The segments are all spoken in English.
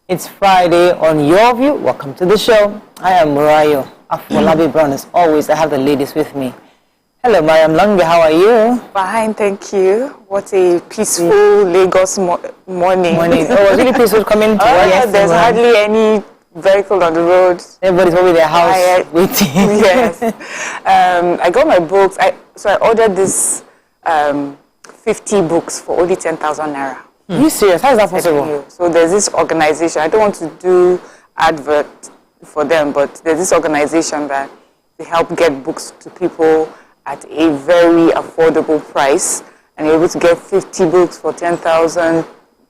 It's Friday on Your View. Welcome to the show. I am Murayo Afolabi Brown. As always, I have the ladies with me. Hello, Mariam Lange. How are you? Fine, thank you. What a peaceful Lagos morning. Oh, it was really peaceful coming to work. Yes, there's hardly any vehicle on the road. Everybody's probably their house waiting. Yes. I got my books. So I ordered this 50 books for only 10,000 naira. Are you serious? How is that possible? So there's this organization. I don't want to do advert for them, but there's this organization that they help get books to people at a very affordable price, and you're able to get 50 books for 10,000,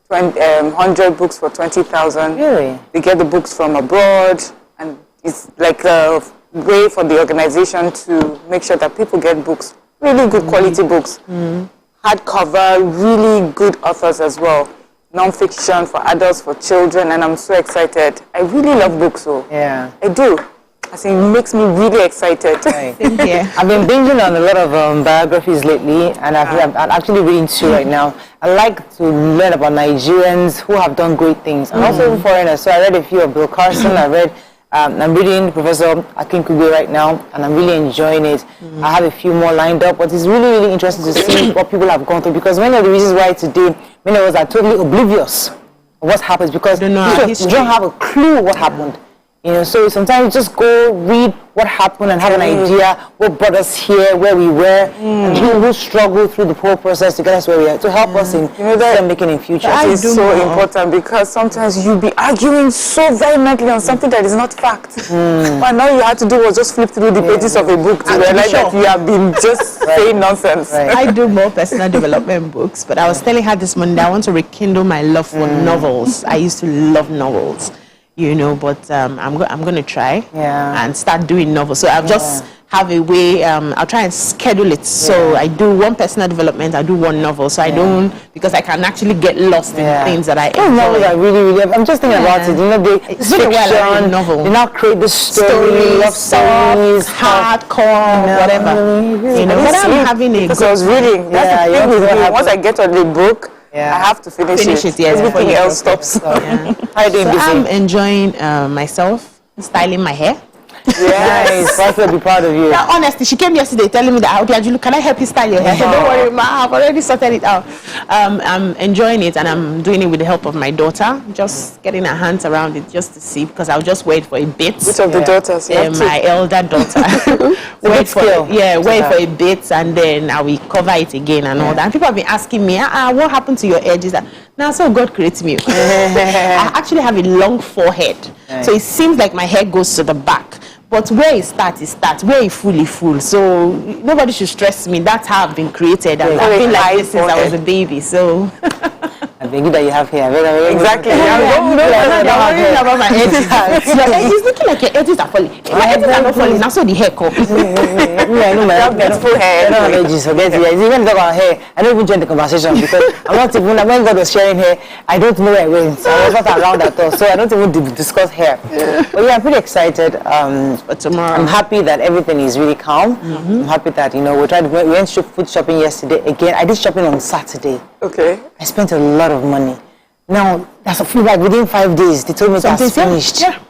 100 books for 20,000. Really? They get the books from abroad, and it's like a way for the organization to make sure that people get books, really good quality books. Hardcover, really good authors as well. Non-fiction for adults, for children, and I'm so excited. I really love books, so yeah, I do. I think it makes me really excited. Right. I've been binging on a lot of biographies lately, and I'm actually reading two right now. I like to learn about Nigerians who have done great things, and also foreigners. So I read a few of Bill Carson. I'm reading Professor Akinkugbe right now, and I'm really enjoying it. I have a few more lined up, but it's really, really interesting to see what people have gone through, because one of the reasons why today many of us are totally oblivious of what happens, because you don't have a clue what happened. You know, so sometimes just go read what happened and have an idea what brought us here, where we were, and people who struggle through the whole process to get us where we are, to help us in making in future. That is so important, because sometimes you'll be arguing so vehemently on something that is not fact. But all you had to do was just flip through the pages of a book to realize that you have been just saying nonsense. I do more personal development books, but I was telling her this morning that I want to rekindle my love for novels. I used to love novels. You know, but I'm going to try and start doing novels. So I'll just have a way, I'll try and schedule it. So I do one personal development, I do one novel. So I don't, because I can actually get lost in things that I enjoy. Novels are really, I'm just thinking about it. You know, it's fiction, novel. They now create the stories, love stories, hardcore, whatever. You know, but I'm having a because I was reading. That's the thing with me. Once I get on the book, I have to finish it. Yes, everything else stops. I'm enjoying myself, styling my hair. Yes, I feel be proud of you. Yeah, honestly, she came yesterday telling me that, okay, Ajulu, can I help you style your hair? I said, don't worry, ma, I've already sorted it out. I'm enjoying it, and I'm doing it with the help of my daughter, just getting her hands around it just to see, because I'll just wait for a bit. Which of the daughters? My elder daughter. wait for a bit, and then I will cover it again and all that. And people have been asking me, what happened to your edges? Now, so God creates me. I actually have a long forehead, so it seems like my hair goes to the back. But where it starts, it starts. Where it full, it full. So nobody should stress me. That's how I've been created. And I've been like this since I was a baby. So I think that you have hair. Exactly. I'm worrying about my edges. It's looking like your edges are falling. My edges are not falling. Now so the hair comes. I know my beautiful hair. I don't have edges. Forget it. Even talk about hair, I don't even join the conversation, because I'm not even, when God was sharing hair, I don't know where I went. So I was not around at all. So I don't even discuss hair. But yeah, I'm pretty excited. But tomorrow, I'm happy that everything is really calm. I'm happy that, you know, we went food shopping yesterday. Again, I did shopping on Saturday. Okay. I spent a lot of money. Now, that's a feedback within 5 days. They told me that's finished. Yeah.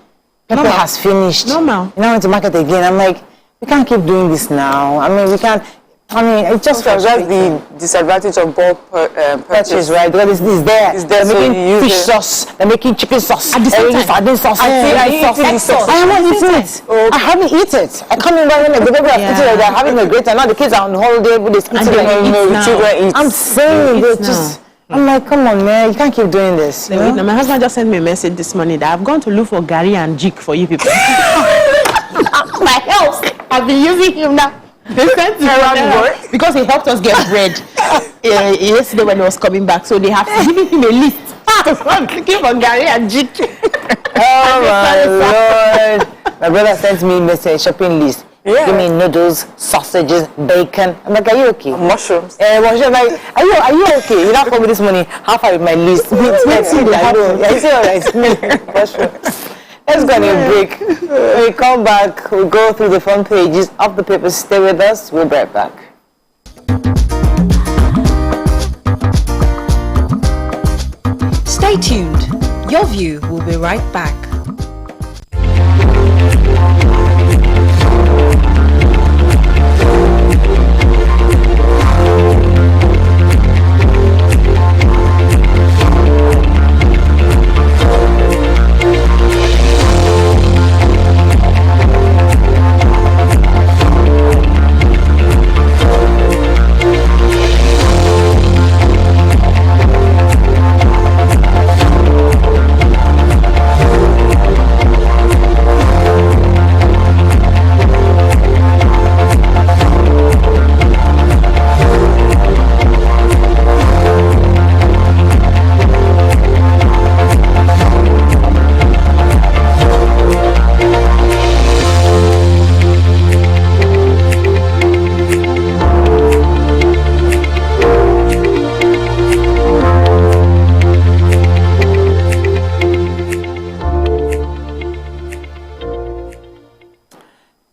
Pepper has finished. Normal. And I went to market again. I'm like, we can't keep doing this now. I mean, we can't. I mean, it's just the disadvantage of bulk purchase, right? Because it's there. They're so making fish sauce. They're making chicken sauce. At the same time. Sardine sauce. I haven't eaten it. Okay. I haven't eaten it. I come in right when the baby are eating it. They're having a great time. Now the kids are on holiday, but they're eating. I'm saying, they just. I'm like, come on, man, you can't keep doing this. My husband just sent me a message this morning that I've gone to look for Gary and Jig for you people. My house, I've been using him now. They sent me because he helped us get bread yesterday when he was coming back. So they have given him a list. I'm looking for Gary and Jig. Oh my Lord. My brother sent me a shopping list. Yeah. Give me noodles, sausages, bacon. I'm like, are you okay? Mushrooms. Mushrooms. Like, are you okay? You not call me this morning. How far with my list? Let's go on a break. When we come back, we'll go through the front pages of the papers. Stay with us. We'll be right back. Stay tuned. Your View will be right back.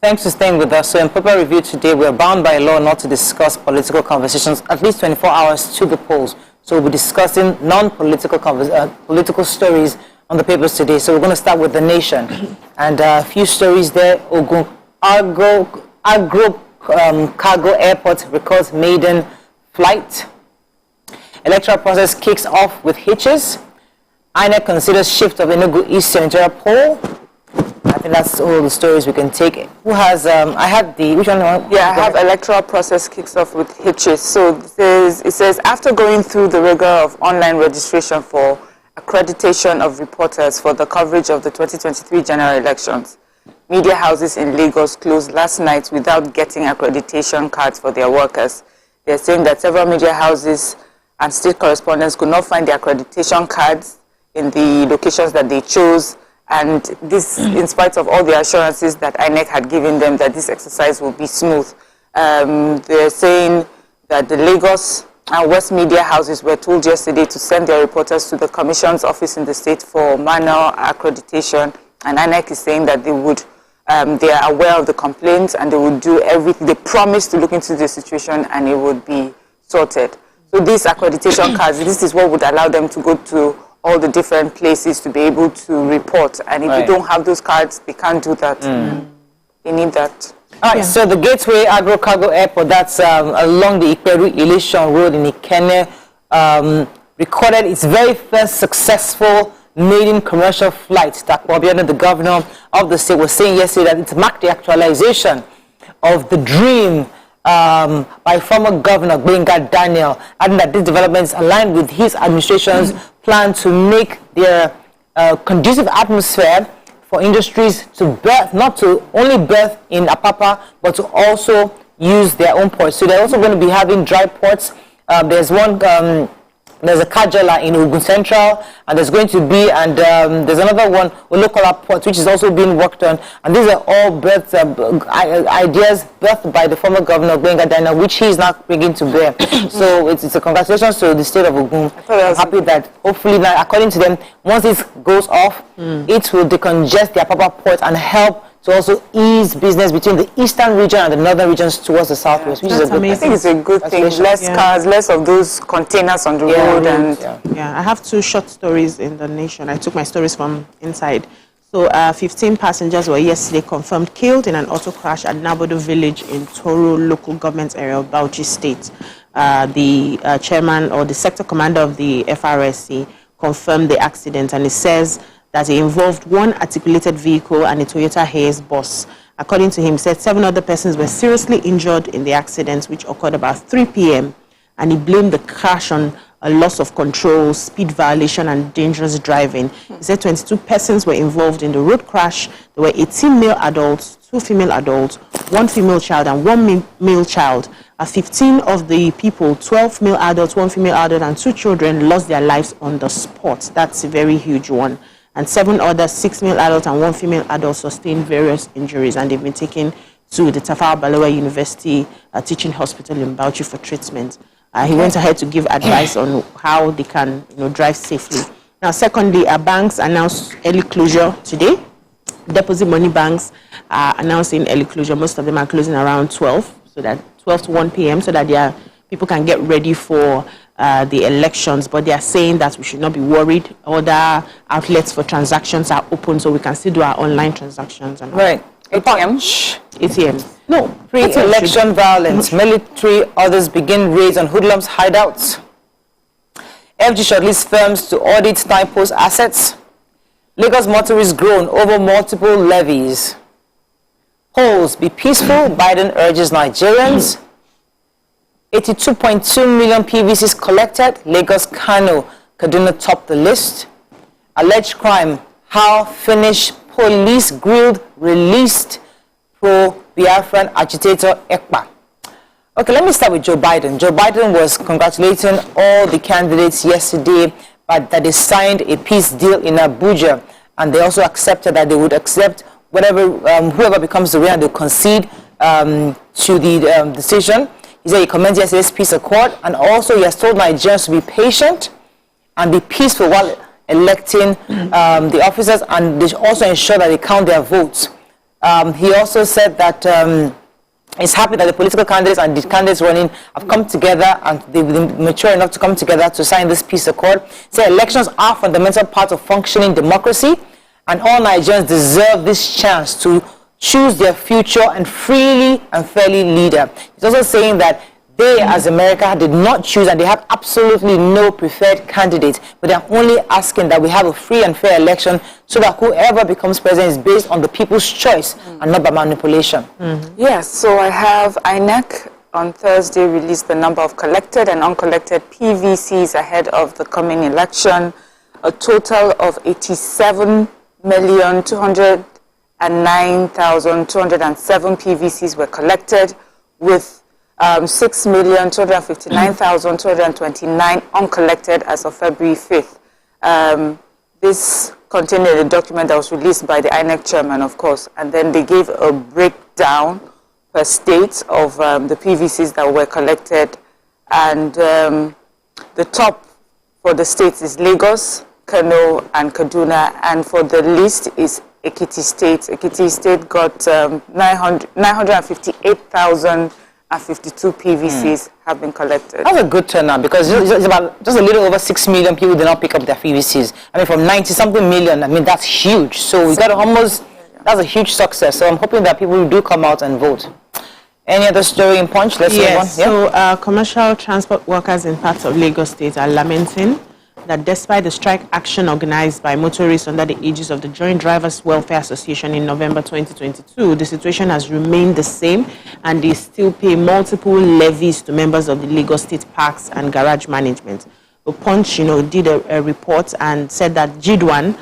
Thanks for staying with us. So in Paper Review today, we're bound by law not to discuss political conversations at least 24 hours to the polls. So we'll be discussing non-political political stories on the papers today. So we're going to start with The Nation. And a few stories there. Agro Cargo Airport records maiden flight. Electoral process kicks off with hitches. INEC considers shift of Enugu East Senatorial poll. I think that's all the stories we can take. Who has, I had the, which one? Yeah, I have electoral process kicks off with hitches. So it says, after going through the rigor of online registration for accreditation of reporters for the coverage of the 2023 general elections, media houses in Lagos closed last night without getting accreditation cards for their workers. They're saying that several media houses and state correspondents could not find the accreditation cards in the locations that they chose. And this, in spite of all the assurances that INEC had given them that this exercise will be smooth. They're saying that the Lagos and West media houses were told yesterday to send their reporters to the Commission's office in the state for manual accreditation. And INEC is saying that they would, they are aware of the complaints and they would do everything. They promised to look into the situation and it would be sorted. So these accreditation cards, this is what would allow them to go to all the different places to be able to report. And if you don't have those cards, they can't do that. They need that. All right, so the Gateway Agro Cargo Airport, that's along the Ikperu-Ileshan Road in Ikenne, recorded its very first successful maiden commercial flight. Takwabiana, the governor of the state, was saying yesterday that it marked the actualization of the dream by former Governor Gbenga Daniel, adding that these developments align with his administration's plan to make their conducive atmosphere for industries to birth, not to only birth in Apapa, but to also use their own ports. So they're also going to be having dry ports. There's one, there's a Kajala in Ogun Central, and there's going to be, and there's another one, Olokola Port, which is also being worked on. And these are all births, ideas birthed by the former governor, Gbenga Daniel, which he is now bringing to bear. So it's a congratulations to the state of Ogun. I'm happy that hopefully now, according to them, once this goes off, it will decongest the Apapa Port and help to also ease business between the eastern region and the northern regions towards the southwest, which is a good thing. I think it's a good thing. Less cars, less of those containers on the road. And I have two short stories in The Nation. I took my stories from inside. So 15 passengers were yesterday confirmed killed in an auto crash at Nabodo village in Toro local government area of Bauchi State. The chairman or the sector commander of the FRSC confirmed the accident, and it says that it involved one articulated vehicle and a Toyota Hiace bus. According to him, he said 7 other persons were seriously injured in the accident, which occurred about 3 p.m. And he blamed the crash on a loss of control, speed violation, and dangerous driving. He said 22 persons were involved in the road crash. There were 18 male adults, 2 female adults, 1 female child, and 1 male child. 15 of the people, 12 male adults, 1 female adult, and 2 children lost their lives on the spot. That's a very huge one. And 7 others, 6 male adults and 1 female adult, sustained various injuries, and they've been taken to the Tafawa Balewa University Teaching Hospital in Bauchi for treatment. He went ahead to give advice on how they can, drive safely. Now, secondly, banks announced early closure today. Deposit money banks are announcing early closure. Most of them are closing around 12, so that 12 to 1 p.m. so that their people can get ready for the elections, but they are saying that we should not be worried. Other outlets for transactions are open, so we can still do our online transactions. And right. ATM. No. Pre-election violence. Military others begin raids on hoodlums hideouts. FG shortlists firms to audit typos assets. Lagos motorists groan over multiple levies. Polls be peaceful, Biden urges Nigerians. 82.2 million PVCs collected. Lagos, Kano, Kaduna top the list. Alleged crime. How Finnish police grilled, released pro-Biafran agitator Ekpa. Okay, let me start with Joe Biden. Joe Biden was congratulating all the candidates yesterday that they signed a peace deal in Abuja, and they also accepted that they would accept whatever whoever becomes the winner, they'll concede to the decision. He said he commended yesterday's peace accord, and also he has told Nigerians to be patient and be peaceful while electing the officers, and they also ensure that they count their votes. He also said that he's happy that the political candidates and the candidates running have come together and they've been mature enough to come together to sign this peace accord. He said elections are a fundamental part of functioning democracy, and all Nigerians deserve this chance to choose their future and freely and fairly leader. He's also saying that they, as America, did not choose and they have absolutely no preferred candidate, but they're only asking that we have a free and fair election so that whoever becomes president is based on the people's choice and not by manipulation. Yes, so I have INEC on Thursday released the number of collected and uncollected PVCs ahead of the coming election. A total of 87,209,207 PVCs were collected, with 6,259,229 uncollected as of February 5th. This contained a document that was released by the INEC chairman, of course, and then they gave a breakdown per state of the PVCs that were collected. And the top for the states is Lagos, Kano, and Kaduna, and for the list is Ekiti State. Ekiti State got 958,052 PVCs have been collected. That's a good turnout, because it's about just a little over 6 million people did not pick up their PVCs. I mean, from 90-something million, I mean, that's huge. So we got almost, that's a huge success. So I'm hoping that people do come out and vote. Any other story in Punch? Let's move on. So commercial transport workers in parts of Lagos State are lamenting that despite the strike action organized by motorists under the aegis of the Joint Drivers Welfare Association in November 2022, the situation has remained the same, and they still pay multiple levies to members of the Lagos State Parks and Garage Management. The Punch, did a report and said that GDWAN,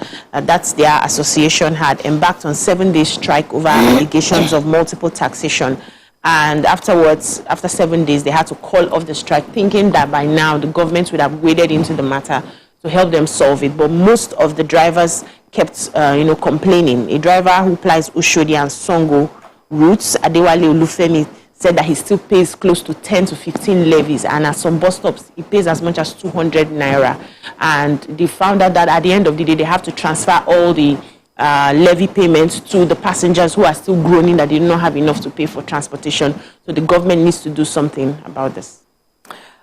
that's their association, had embarked on 7-day strike over allegations of multiple taxation. And afterwards, after 7 days, they had to call off the strike, thinking that by now the government would have waded into the matter to help them solve it. But most of the drivers kept, complaining. A driver who plies Oshodi and Songo routes, Adewale Olufemi, said that he still pays close to 10 to 15 levies, and at some bus stops, he pays as much as 200 naira. And they found out that at the end of the day, they have to transfer all the levy payments to the passengers who are still groaning that they do not have enough to pay for transportation. So the government needs to do something about this.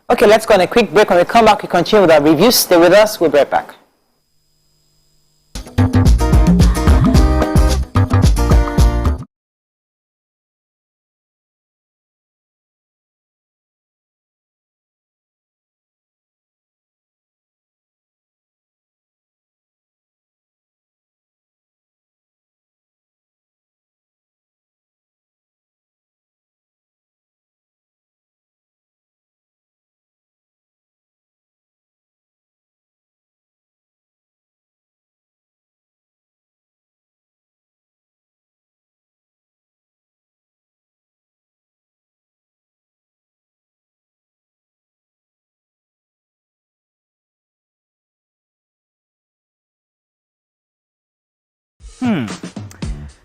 Okay, let's go on a quick break. When we come back, we continue with our reviews. Stay with us. We'll be right back.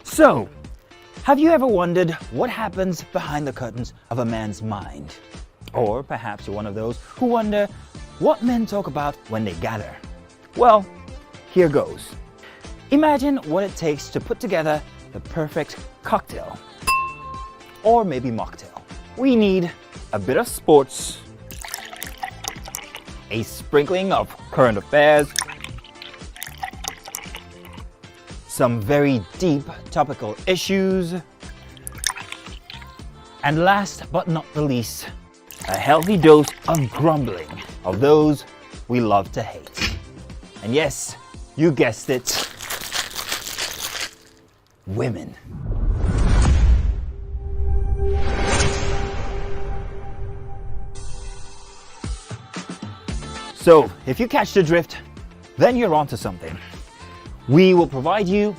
So, have you ever wondered what happens behind the curtains of a man's mind? Or perhaps you're one of those who wonder what men talk about when they gather. Well, here goes. Imagine what it takes to put together the perfect cocktail. Or maybe mocktail. We need a bit of sports, a sprinkling of current affairs, some very deep topical issues, and last but not the least, a healthy dose of grumbling of those we love to hate. And yes, you guessed it, women. So, if you catch the drift, then you're onto something. We will provide you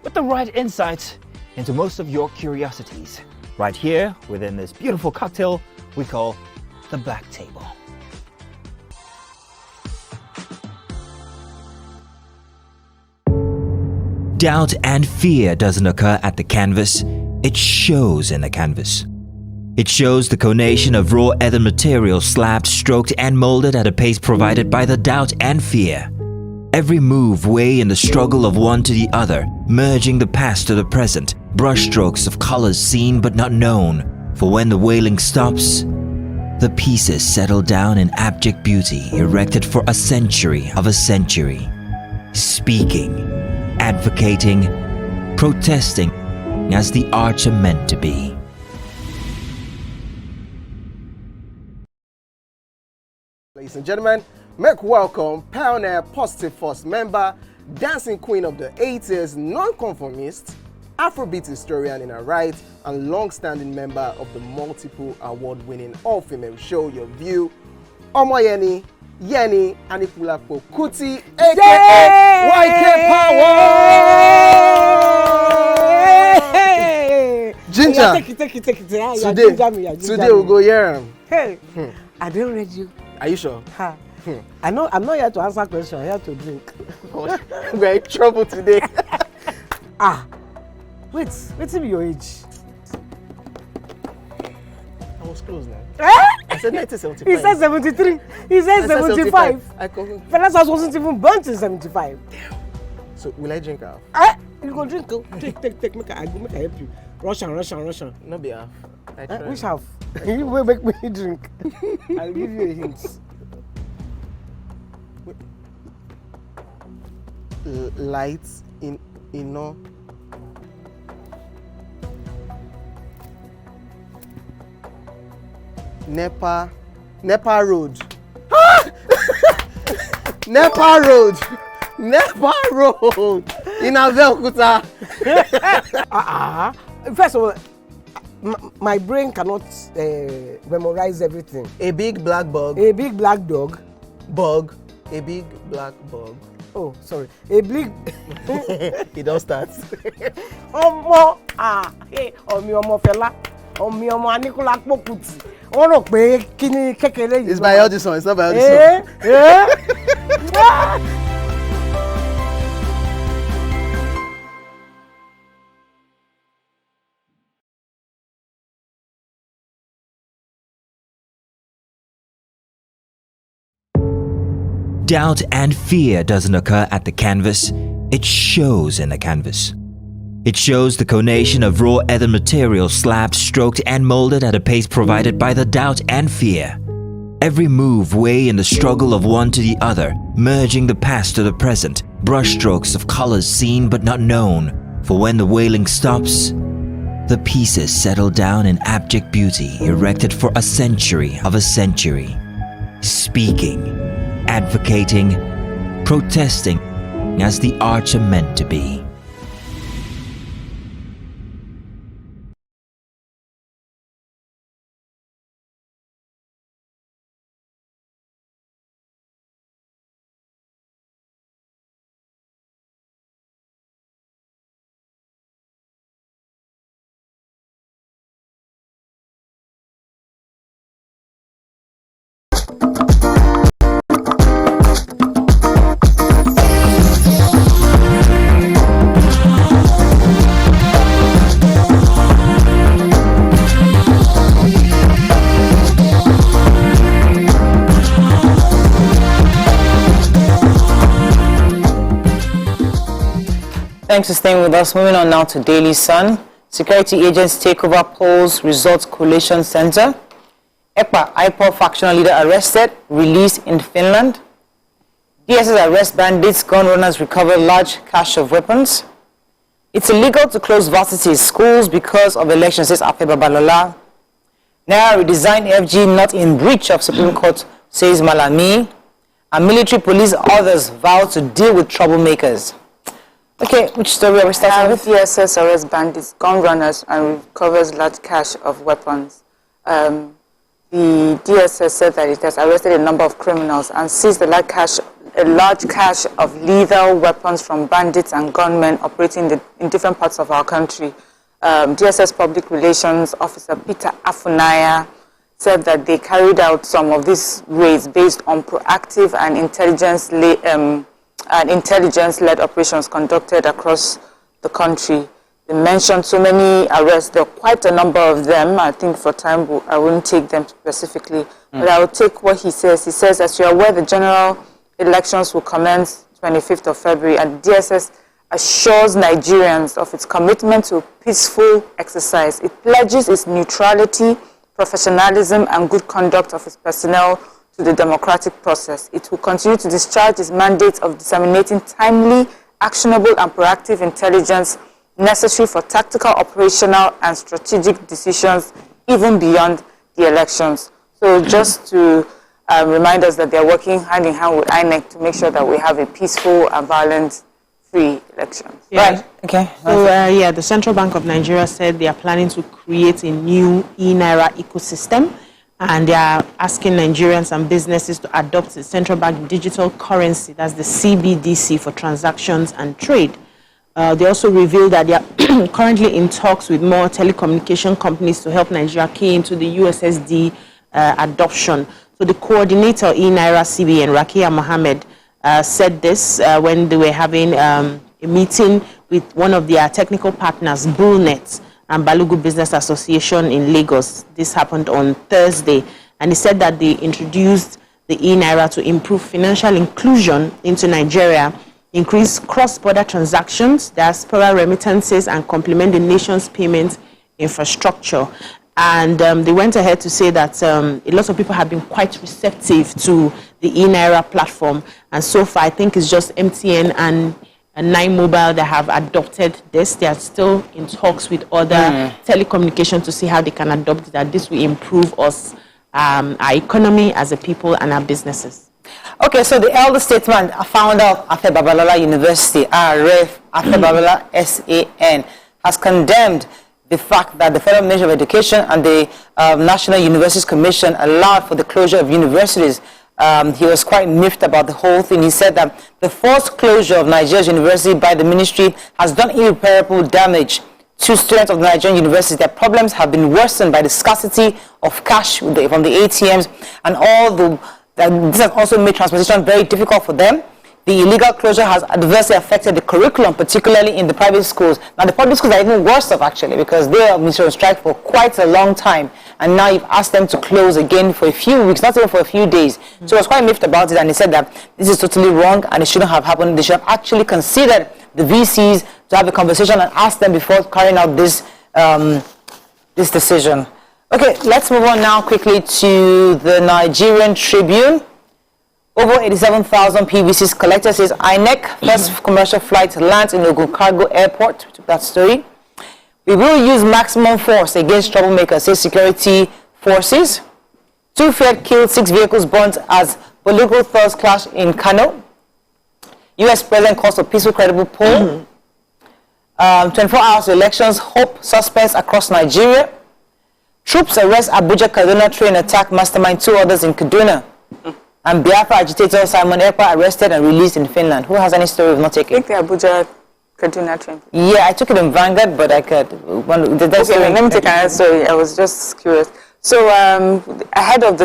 with the right insights into most of your curiosities, right here within this beautiful cocktail we call the Black Table. Doubt and fear doesn't occur at the canvas, it shows in the canvas. It shows the conation of raw earthen material slabbed, stroked and molded at a pace provided by the doubt and fear. Every move way in the struggle of one to the other, merging the past to the present, brushstrokes of colors seen but not known. For when the wailing stops, the pieces settle down in abject beauty erected for a century of a century. Speaking, advocating, protesting as the arts are meant to be. Ladies and gentlemen, make welcome pioneer Positive Force member, dancing queen of the 80s, non-conformist, Afrobeat historian in her right, and long-standing member of the multiple award-winning all-female show Your View, Omoyeni Yeni Anikulapo Kuti, aka YK Power! Ginger! Take it. Today we'll go here. Hey, I don't read you. Are you sure? Ha. I'm not here to answer questions, I'm here to drink. We're in trouble today. Wait till your age. I was close now. Eh? I said 1975. He said 73. He said 75. Fellas wasn't even born till 75. So will I drink half? You go drink. Take. Make I help you. Russian. No be half. I try. Which half? You will make me drink. I'll give you a hint. Lights in no. Nepa Road. Nepa Road in Abel-Kuta. First of all, my brain cannot memorize everything. A big black bug. A big black dog. Bug. A big black bug. Oh, sorry. A big. It don't start. Ọmọ ọmọ fẹlá ọmọ Anikulapo Kuti. Wọ́n rò pé kí ni kékeré yìí. It's by Audison. It's not by Audison. Doubt and fear doesn't occur at the canvas, it shows in the canvas. It shows the conation of raw earthen material slabbed, stroked and molded at a pace provided by the doubt and fear. Every move way in the struggle of one to the other, merging the past to the present, brushstrokes of colors seen but not known. For when the wailing stops, the pieces settle down in abject beauty erected for a century of a century. Speaking, advocating, protesting as the arts are meant to be. Thanks for staying with us. Moving on now to Daily Sun. Security agents take over polls results collation center. EPA IPOB factional leader arrested, released in Finland. DSS arrest bandits, gun runners recover large cache of weapons. It's illegal to close varsity schools because of elections, says Afe Babalola. Now redesign FG not in breach of Supreme Court, says Malami. And military police others vow to deal with troublemakers. Okay, which story are we starting with? DSS arrests bandits, gun runners, and recovers large cache of weapons. The DSS said that it has arrested a number of criminals and seized a large cache of lethal weapons from bandits and gunmen operating in different parts of our country. DSS Public Relations Officer Peter Afunaya said that they carried out some of these raids based on proactive and intelligence-led operations conducted across the country. They mentioned so many arrests. There are quite a number of them. I think for time I wouldn't take them specifically, but I will take what he says. He says, as you are aware, the general elections will commence 25th of February, and DSS assures Nigerians of its commitment to peaceful exercise. It pledges its neutrality, professionalism, and good conduct of its personnel to the democratic process. It will continue to discharge its mandate of disseminating timely, actionable, and proactive intelligence necessary for tactical, operational, and strategic decisions even beyond the elections. So just to remind us that they're working hand in hand with INEC to make sure that we have a peaceful and violence-free election. Yeah. Right, okay. So, the Central Bank of Nigeria said they are planning to create a new e-Naira ecosystem, and they are asking Nigerians and businesses to adopt the central bank digital currency, that's the CBDC, for transactions and trade. They also revealed that they are currently in talks with more telecommunication companies to help Nigeria key into the USSD adoption. So the coordinator e-Naira CBN, Rakia Mohammed, said this when they were having a meeting with one of their technical partners, Bullnet and Balugu Business Association in Lagos. This happened on Thursday, and he said that they introduced the e-Naira to improve financial inclusion into Nigeria, increase cross-border transactions, diaspora remittances, and complement the nation's payment infrastructure. And they went ahead to say that a lot of people have been quite receptive to the e-Naira platform. And so far, I think it's just MTN and Nine Mobile that have adopted this. They are still in talks with other telecommunications to see how they can adopt that. This will improve us, our economy as a people and our businesses. Okay, so the elder statesman, founder of Afe Babalola University, RF Afe Babalola SAN, has condemned the fact that the Federal Ministry of Education and the National Universities Commission allowed for the closure of universities. He was quite miffed about the whole thing. He said that the forced closure of Nigeria's university by the ministry has done irreparable damage to students of the Nigerian universities. Their problems have been worsened by the scarcity of cash from the ATMs, and this has also made transportation very difficult for them. The illegal closure has adversely affected the curriculum, particularly in the private schools. Now, the public schools are even worse off, actually, because they have been on strike for quite a long time. And now you've asked them to close again for a few weeks, not even for a few days. So I was quite miffed about it, and he said that this is totally wrong and it shouldn't have happened. They should have actually considered the VCs to have a conversation and ask them before carrying out this decision. Okay, let's move on now quickly to the Nigerian Tribune. Over 87,000 PVCs collected, says INEC. First commercial flight lands in Ogun Cargo Airport. We took that story. We will use maximum force against troublemakers, says security forces. 2 Fiat killed, 6 vehicles burnt as political thugs clash in Kano. U.S. President calls for peaceful, credible poll. 24 hours to elections, hope suspense across Nigeria. Troops arrest Abuja Kaduna train attack mastermind, 2 others in Kaduna. And Biafra agitator Simon Ekpa arrested and released in Finland. Who has any story of not taking? I think the Abuja Kaduna train. Yeah, I took it in Vanguard, but I could. Let me take another story. I was just curious. So ahead of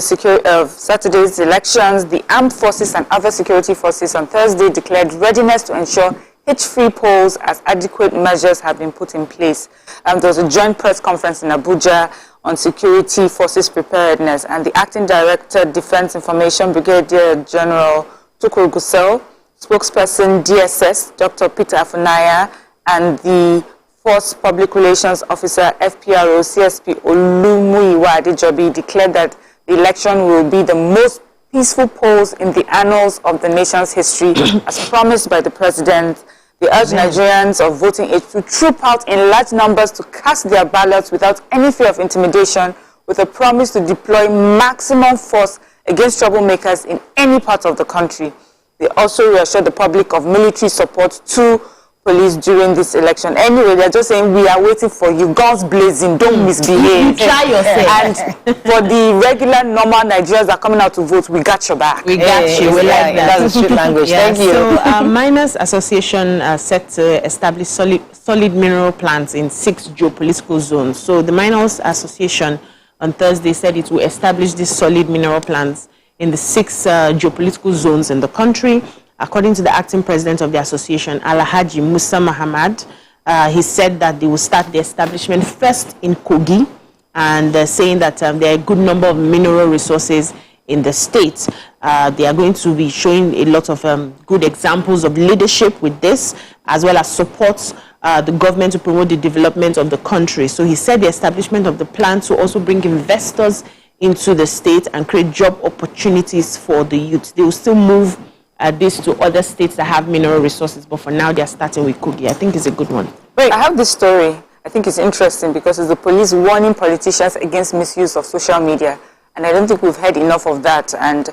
Saturday's elections, the armed forces and other security forces on Thursday declared readiness to ensure hitch-free polls as adequate measures have been put in place. There was a joint press conference in Abuja on security forces preparedness, and the acting director, Defense Information Brigadier General Tukur Gusau, spokesperson DSS, Dr. Peter Afunaya, and the Force Public Relations Officer, FPRO, CSP Olumuyiwa Adejobi, declared that the election will be the most peaceful polls in the annals of the nation's history, as promised by the president. They urge Nigerians of voting age to troop out in large numbers to cast their ballots without any fear of intimidation, with a promise to deploy maximum force against troublemakers in any part of the country. They also reassured the public of military support to police during this election. Anyway, they're just saying, we are waiting for you, guns blazing, don't misbehave. Try yourself. And for the regular, normal Nigerians that are coming out to vote, we got your back. We got you. We like that. That's street language. Thank you. So, Miners Association set to establish solid mineral plants in 6 geopolitical zones. So, the Miners Association on Thursday said it will establish these solid mineral plants in the 6 geopolitical zones in the country. According to the acting president of the association, Alhaji Musa Muhammad, he said that they will start the establishment first in Kogi, and saying that there are a good number of mineral resources in the state. They are going to be showing a lot of good examples of leadership with this, as well as support the government to promote the development of the country. So he said the establishment of the plant will also bring investors into the state and create job opportunities for the youth. They will still move this to other states that have mineral resources, but for now they are starting with Kogi. I think it's a good one. Wait, I have this story. I think it's interesting because it's the police warning politicians against misuse of social media, and I don't think we've heard enough of that. And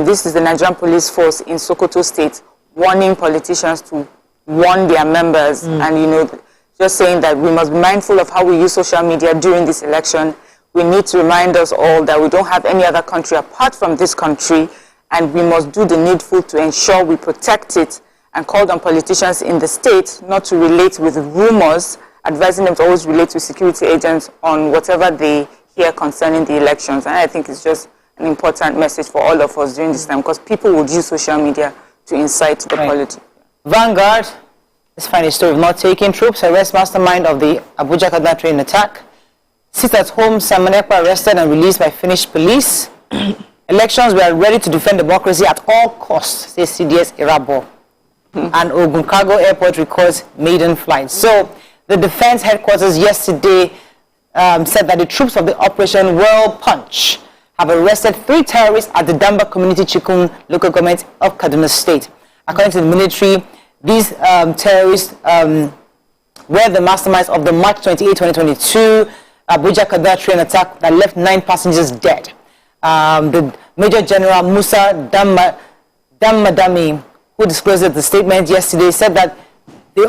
this is the Nigerian police force in Sokoto State warning politicians to warn their members, and just saying that we must be mindful of how we use social media during this election. We need to remind us all that we don't have any other country apart from this country, and we must do the needful to ensure we protect it, and called on politicians in the state not to relate with rumors, advising them to always relate to security agents on whatever they hear concerning the elections. And I think it's just an important message for all of us during this time, because people would use social media to incite the politics. Vanguard, let's find a story of not taking troops. Arrest mastermind of the Abuja-Kaduna train attack. Sit at home, Simon Ekpa arrested and released by Finnish police. Elections, we are ready to defend democracy at all costs, says CDS Irabo. And Ogun Cargo Airport records maiden flight. So the defense headquarters yesterday said that the troops of the Operation World Punch have arrested 3 terrorists at the Damba Community Chikun local government of Kaduna State. According to the military, these terrorists were the masterminds of the March 28, 2022 Abuja-Kaduna train attack that left 9 passengers dead. The Major General Musa Dammadami, who disclosed the statement yesterday, said that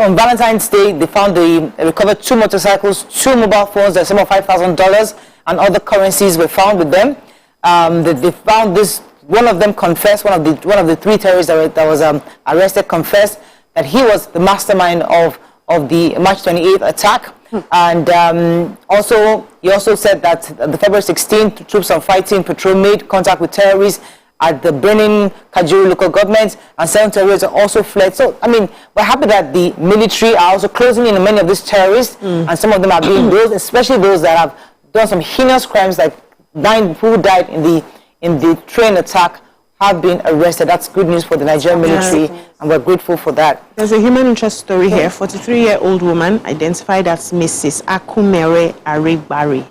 on Valentine's Day, they recovered 2 motorcycles, 2 mobile phones, the sum of $5,000, and other currencies were found with them. They found this. One of them confessed. One of the 3 terrorists that was arrested confessed that he was the mastermind of the March 28th attack. And he also said that the February 16th, troops on fighting patrol made contact with terrorists at the Benin Kajuru local government, and 7 terrorists also fled. So, I mean, we're happy that the military are also closing in on many of these terrorists, and some of them are being those, especially those that have done some heinous crimes, like 9 who died in the train attack, have been arrested. That's good news for the Nigerian military, and we're grateful for that. There's a human interest story here. 43-year-old woman identified as Mrs. Akumere Aregbari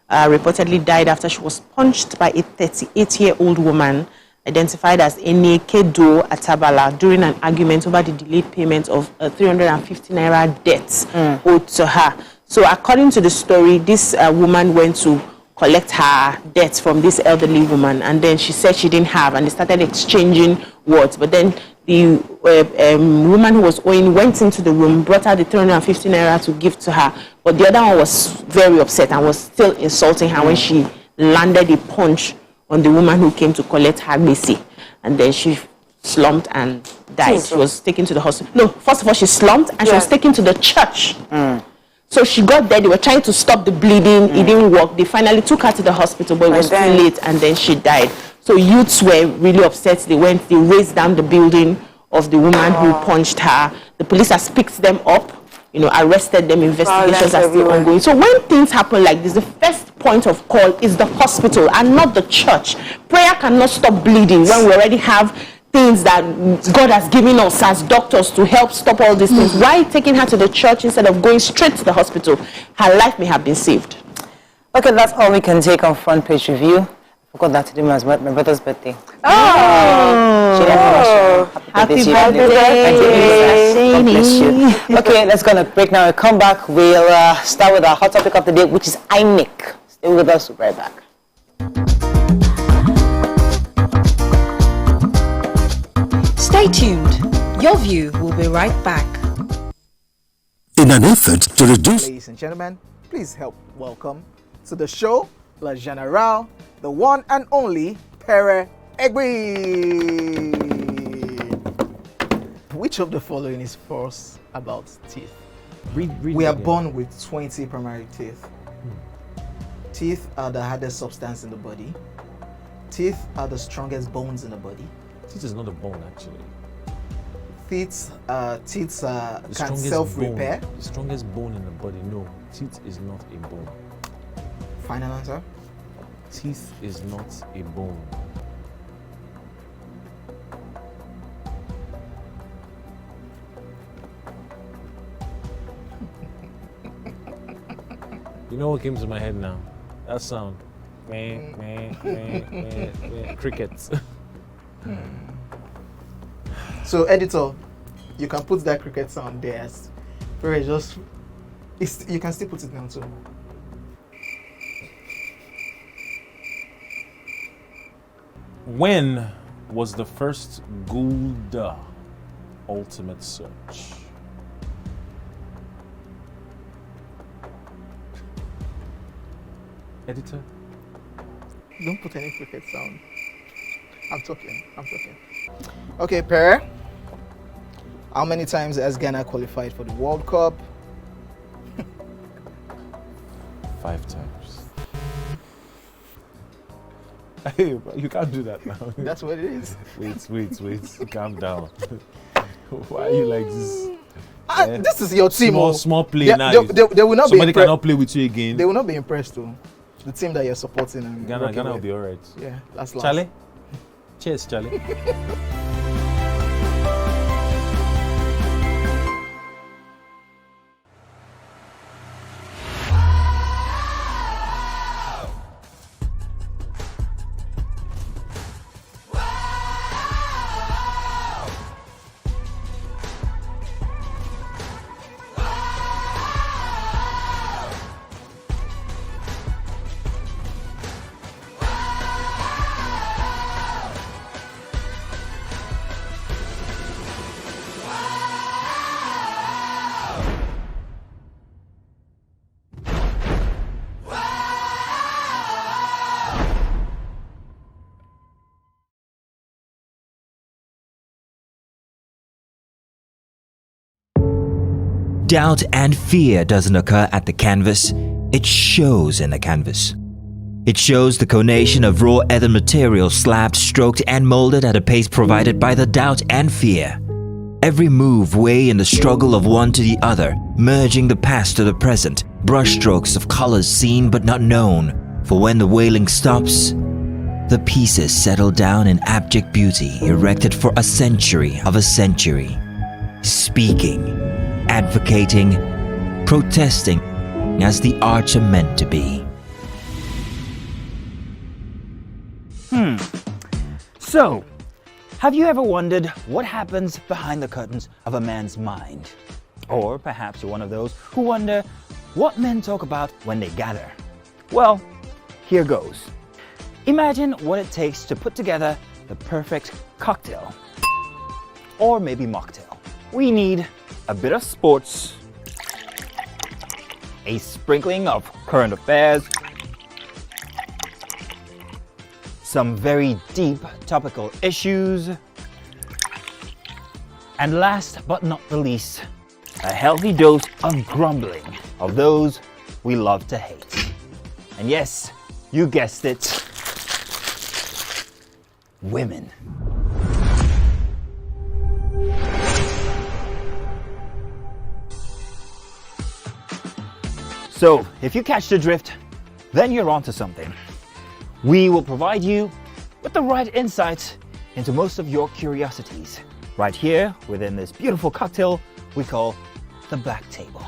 reportedly died after she was punched by a 38-year-old woman identified as Enekedo Atabala during an argument over the delayed payment of 350 naira debts owed to her. So according to the story, this woman went to collect her debts from this elderly woman, and then she said she didn't have, and they started exchanging words. But then the woman who was owing went into the room, brought her the 350 naira to give to her, but the other one was very upset and was still insulting her when she landed a punch on the woman who came to collect her gbese, and then she slumped and died. She was taken to the hospital. No, first of all, she slumped and she was taken to the church. So she got there, they were trying to stop the bleeding, it didn't work. They finally took her to the hospital, but it was too late, and then she died. So youths were really upset. They raised down the building of the woman who punched her. The police has picked them up, arrested them, investigations are still ongoing. So when things happen like this, the first point of call is the hospital and not the church. Prayer cannot stop bleeding when we already have things that God has given us as doctors to help stop all these things. Why taking her to the church instead of going straight to the hospital? Her life may have been saved. Okay, that's all we can take on Front Page Review. Forgot that today was my brother's birthday. Oh, Happy birthday. Happy God bless you. Okay, let's go on a break now. We'll come back. We'll start with our hot topic of the day, which is INEC. Stay with us. We'll be right back. Stay tuned. Your view will be right back. In an effort to reduce... Ladies and gentlemen, please help welcome to the show, La General, the one and only Pere Egbe. Which of the following is false about teeth? We are born with 20 primary teeth. Teeth are the hardest substance in the body. Teeth are the strongest bones in the body. Teeth is not a bone, actually. Teeth can self-repair. The strongest bone in the body, no. Teeth is not a bone. Final answer? Teeth is not a bone. You know what came to my head now? That sound. Crickets. So, editor, you can put that cricket sound there. You can still put it down too. When was the first Gulda ultimate search? Editor? Don't put any cricket sound. I'm talking. Okay, Pere. How many times has Ghana qualified for the World Cup? 5 times. Hey, you can't do that now. That's what it is. Wait. Calm down. Why are you like this? This is your team. Small play now. They will not Somebody cannot play with you again. They will not be impressed though. The team that you're supporting. And Ghana will be alright. Yeah, that's last. Charlie? Cheers, Charlie. Doubt and fear doesn't occur at the canvas, it shows in the canvas. It shows the conation of raw earthen material slabbed, stroked and molded at a pace provided by the doubt and fear. Every move way in the struggle of one to the other, merging the past to the present, brushstrokes of colors seen but not known. For when the wailing stops, the pieces settle down in abject beauty erected for a century of a century. Speaking, advocating, protesting as the arts are meant to be. So, have you ever wondered what happens behind the curtains of a man's mind? Or perhaps you're one of those who wonder what men talk about when they gather. Well, here goes. Imagine what it takes to put together the perfect cocktail. Or maybe mocktail. We need a bit of sports, a sprinkling of current affairs, some very deep topical issues, and last but not the least, a healthy dose of grumbling of those we love to hate. And yes, you guessed it, women. So, if you catch the drift, then you're onto something. We will provide you with the right insights into most of your curiosities, right here within this beautiful cocktail we call the Black Table.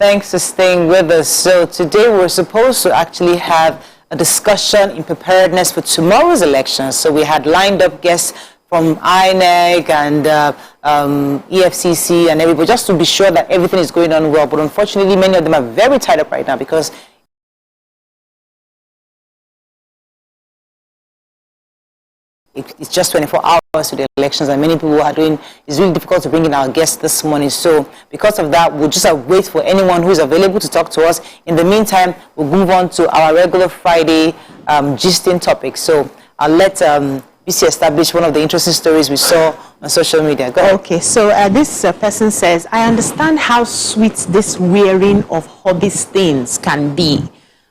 Thanks for staying with us. So today we're supposed to actually have a discussion in preparedness for tomorrow's election. So we had lined up guests from INEC and EFCC and everybody, just to be sure that everything is going on well. But unfortunately, many of them are very tied up right now because it's just 24 hours to the elections, and many people are doing, it's really difficult to bring in our guests this morning. So because of that, we'll just wait for anyone who is available to talk to us. In the meantime, we'll move on to our regular Friday gisting topic. So I'll let BC establish one of the interesting stories we saw on social media. Go ahead. Okay, so this person says, I understand how sweet this wearing of hobby things can be,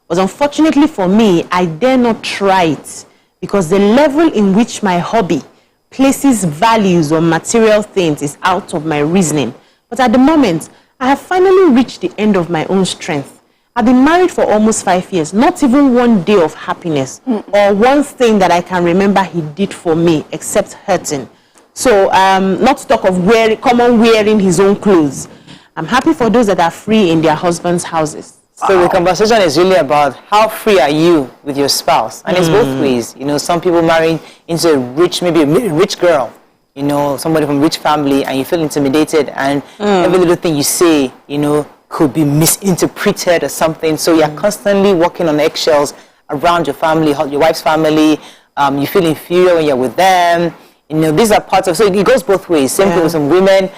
but unfortunately for me, I dare not try it, because the level in which my hobby places values on material things is out of my reasoning. But at the moment, I have finally reached the end of my own strength. I've been married for almost 5 years, not even one day of happiness or one thing that I can remember he did for me except hurting. So not to talk of wearing his own clothes. I'm happy for those that are free in their husbands' houses. So the conversation is really about how free are you with your spouse, and it's both ways. You know, some people marry into a rich, maybe a rich girl, you know, somebody from a rich family, and you feel intimidated, and every little thing you say, you know, could be misinterpreted or something. So you're constantly walking on eggshells around your family, your wife's family. You feel inferior when you're with them. You know, these are parts of. So it goes both ways. Same thing with some women.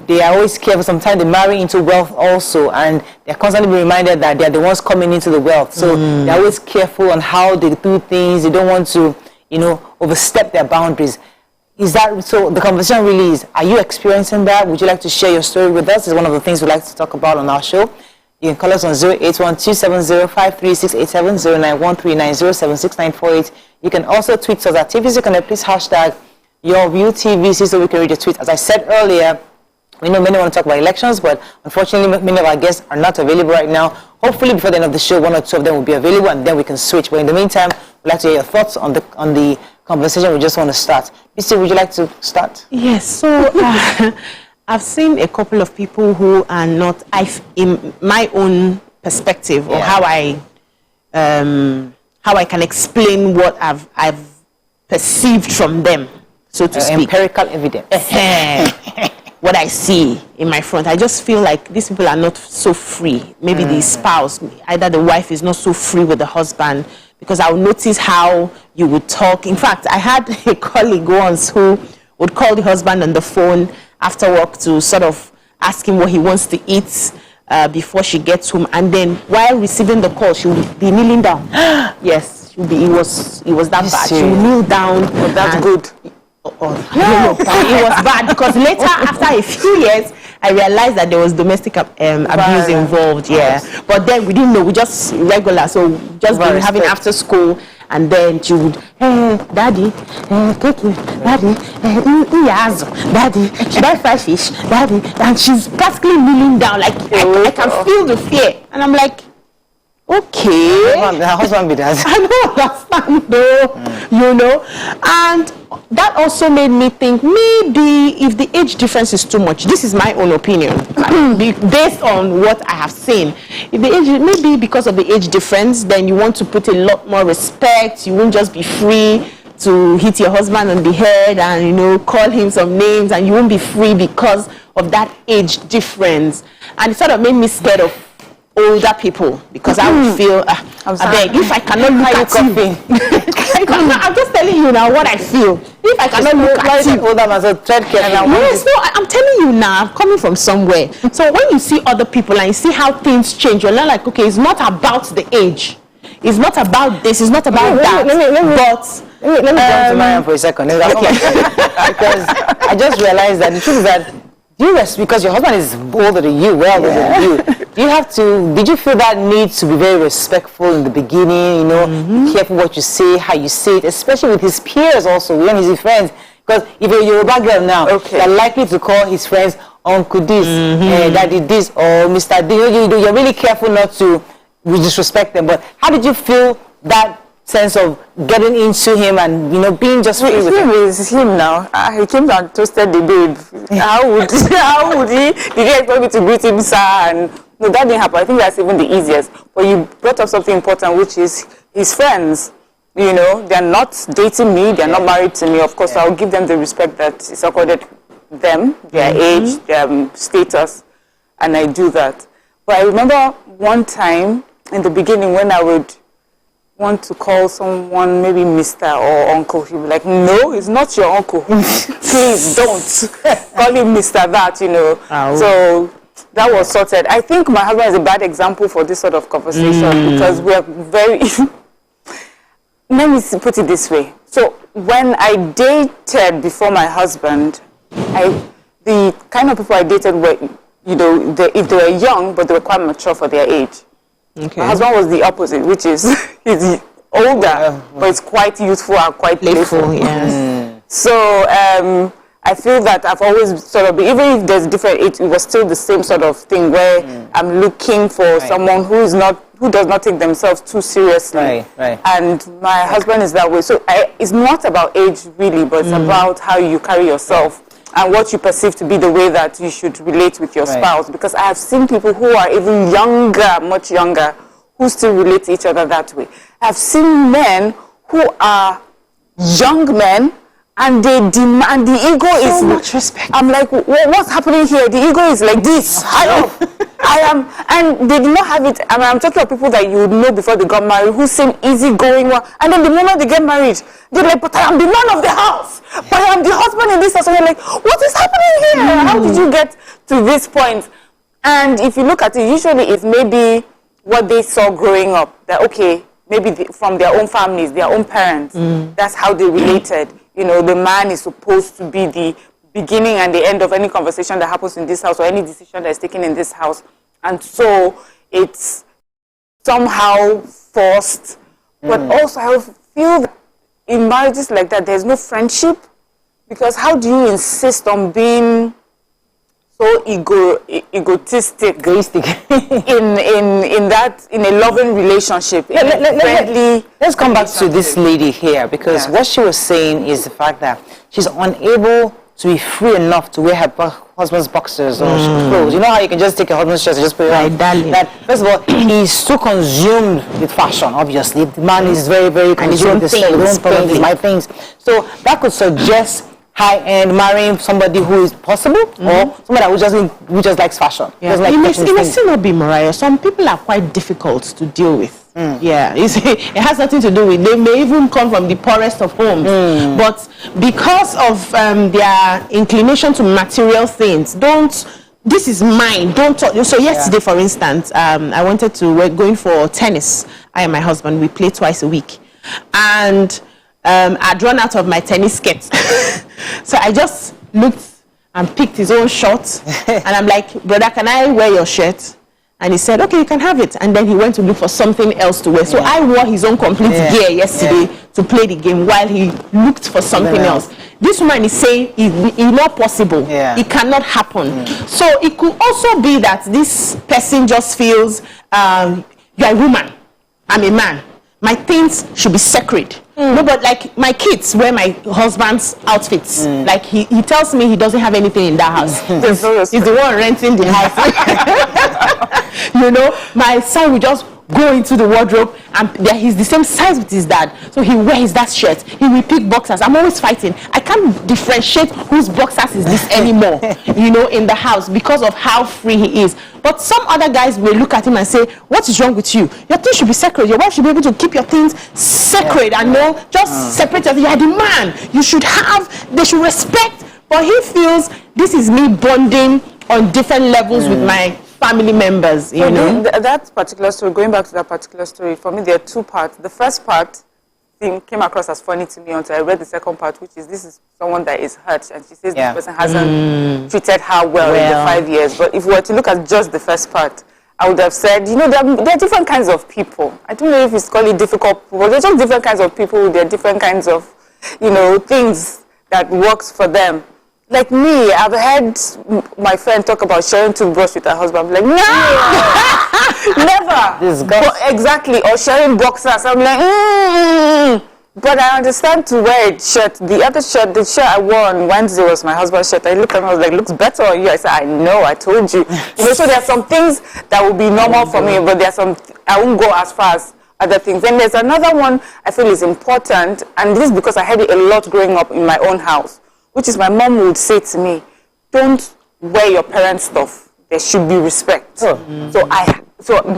They are always careful. Sometimes they marry into wealth also, and they're constantly being reminded that they're the ones coming into the wealth. So they're always careful on how they do things. They don't want to, you know, overstep their boundaries. Is that so? The conversation really is, are you experiencing that? Would you like to share your story with us? It's one of the things we like to talk about on our show. You can call us on 08127053687, 09139076948. You can also tweet us at TVC Connect. Please hashtag your view TVC so we can read your tweet. As I said earlier, we know many want to talk about elections, but unfortunately, many of our guests are not available right now. Hopefully, before the end of the show, one or two of them will be available, and then we can switch. But in the meantime, we'd like to hear your thoughts on the conversation we just want to start. BC, would you like to start? Yes. So I've seen a couple of people who are not, in my own perspective, or how I can explain what I've perceived from them, so to speak. Empirical evidence. What I see in my front, I just feel like these people are not so free. Maybe the spouse, either the wife is not so free with the husband, because I'll notice how you would talk. In fact, I had a colleague once who would call the husband on the phone after work to sort of ask him what he wants to eat before she gets home, and then while receiving the call, she would be kneeling down. Yes, it was that bad. She would kneel down. Oh, that's good. No, it was bad, because later, after a few years, I realized that there was domestic abuse involved. Yeah, but then we didn't know. We just regular, so just been having after school, and then she would, hey, daddy, take it, daddy, daddy, should I fry fish, daddy, and she's practically kneeling down, like I can feel the fear, and I'm like, okay. Her husband be that. I don't understand though, you know. And that also made me think, maybe if the age difference is too much, this is my own opinion, based on what I have seen. If the age, maybe because of the age difference, then you want to put a lot more respect. You won't just be free to hit your husband on the head and, you know, call him some names, and you won't be free because of that age difference. And it sort of made me scared of older people, because I would feel, if I cannot look at you, I'm just telling you now what I feel. If I cannot look at you, older man, so tread carefully. Yes, no, I'm telling you now, I'm coming from somewhere. So when you see other people and you see how things change, you're not like, okay, it's not about the age. It's not about this. It's not about that. Let me jump to Mariam for a second. Okay. Because I just realized that the truth is that because your husband is older than you, older than you, did you feel that need to be very respectful in the beginning, you know, be careful what you say, how you say it, especially with his peers also, when he's his friends? Because if you're a Yoruba girl now, you're likely to call his friends Uncle this, Daddy this, or Mr. D. You're really careful not to disrespect them. But how did you feel that sense of getting into him and being just free with him. Is him now. He came and toasted the babe. How would he? Did he expect me to greet him, sir? And no, that didn't happen. I think that's even the easiest. But you brought up something important, which is his friends. They're not dating me. They're not married to me. Of course, I'll give them the respect that is accorded them, their age, their status, and I do that. But I remember one time in the beginning when I would want to call someone maybe Mr. or Uncle, he'd be like, no, it's not your uncle. Please don't call him Mr. that, So that was sorted. I think my husband is a bad example for this sort of conversation because we are very... Let me put it this way. So when I dated before my husband, the kind of people I dated were, if they were young, but they were quite mature for their age. Okay. My husband was the opposite, which is he's older, but it's quite youthful and quite playful. Yes. So I feel that I've always sort of, even if there's different age, it was still the same sort of thing where I'm looking for someone who does not take themselves too seriously. Right. And my husband is that way. So it's not about age really, but it's about how you carry yourself and what you perceive to be the way that you should relate with your spouse. Because I have seen people who are even younger, much younger, who still relate to each other that way. I've seen men who are young men and they demand, the ego is... So much respect. I'm like, what's happening here? The ego is like this. I am, and they did not have it. I mean, I'm talking about people that you would know before they got married, who seem easygoing, and then the moment they get married, they're like, but I am the man of the house, but I am the husband in this house, and you're like, what is happening here? How did you get to this point? And if you look at it, usually it's maybe what they saw growing up, that okay, maybe from their own families, their own parents, that's how they related. The man is supposed to be the beginning and the end of any conversation that happens in this house or any decision that is taken in this house. And so it's somehow forced. But also I feel that in marriages like that, there's no friendship. Because how do you insist on being so egotistic in a loving relationship, let's come back to this lady here, because what she was saying is the fact that she's unable to be free enough to wear her husband's boxers or clothes. You know how you can just take your husband's shirt and just put it on? That, first of all, he's so consumed with fashion, obviously. The man is very, very consumed with things, my things. So that could suggest high-end marrying somebody who is possible or somebody who just likes fashion. Yeah. Like it may still not be Mariah. Some people are quite difficult to deal with. Yeah, it has nothing to do with, they may even come from the poorest of homes, but because of their inclination to material things, this is mine, don't talk. So yesterday, for instance, we're going for tennis. I and my husband, we play twice a week, and I'd run out of my tennis skirt. So I just looked and picked his own shorts, and I'm like, brother, can I wear your shirt? And he said, okay, you can have it. And then he went to look for something else to wear. So I wore his own complete gear yesterday to play the game while he looked for something else. This woman is saying it's not possible. It cannot happen. So it could also be that this person just feels, you're a woman, I'm a man. My things should be sacred. No, but like my kids wear my husband's outfits. Like he tells me he doesn't have anything in that house. He's the one renting the house. My son will just go into the wardrobe and he's the same size with his dad. So he wears that shirt. He will pick boxers. I'm always fighting. I can't differentiate whose boxers is this anymore, in the house because of how free he is. But some other guys will look at him and say, what is wrong with you? Your things should be sacred. Your wife should be able to keep your things sacred and just separate yourself. You're the man. They should respect. But he feels this is me bonding on different levels with my family members, that particular story, going back to that particular story, for me there are two parts. The first part came across as funny to me until I read the second part, which is this is someone that is hurt and she says this person hasn't treated her well in the 5 years. But if we were to look at just the first part, I would have said, there are different kinds of people. I don't know if it's called it difficult people, but there are just different kinds of people. There are different kinds of, things that works for them. like me, I've heard my friend talk about sharing toothbrush with her husband. I'm like, no, never. Exactly, or sharing boxers. I'm like, But I understand to wear a shirt. The other shirt, the shirt I wore on Wednesday was my husband's shirt. I looked at him, I was like, looks better on you. I said, I know, I told you. So there are some things that will be normal for me, but there are some, I won't go as far as other things. And there's another one I feel is important, and this is because I heard it a lot growing up in my own house, which is my mom would say to me, don't wear your parents' stuff. There should be respect. So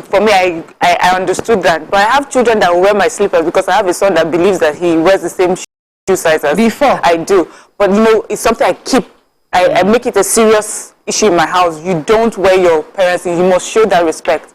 for me, I understood that. But I have children that will wear my slippers because I have a son that believes that he wears the same shoe size as before I do. But it's something I keep. I make it a serious issue in my house. You don't wear your parents, you must show that respect.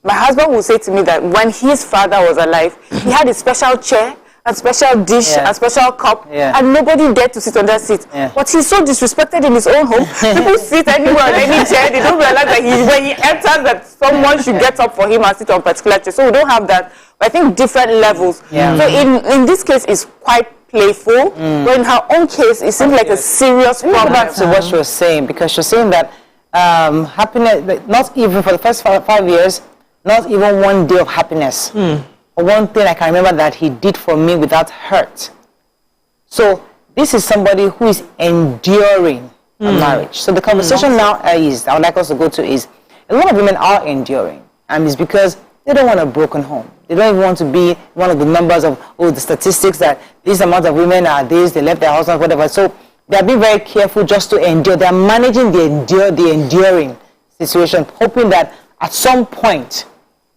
My husband will say to me that when his father was alive, he had a special chair, a special dish, a special cup, and nobody dared to sit on that seat. But he's so disrespected in his own home. People sit anywhere on any chair. They don't realize that when he enters, that someone should get up for him and sit on a particular chair. So we don't have that. But I think different levels. So in this case, it's quite playful. But in her own case, it seems like a serious problem. Go back to what she was saying, because she was saying that happiness, not even for the first 5 years, not even one day of happiness. One thing I can remember that he did for me without hurt. So this is somebody who is enduring a marriage. So the conversation now I would like us to go to is, a lot of women are enduring, and it's because they don't want a broken home. They don't even want to be one of the numbers of, the statistics that this amount of women are this, they left their husband, whatever. So they're being very careful just to endure. They're managing the enduring situation, hoping that at some point,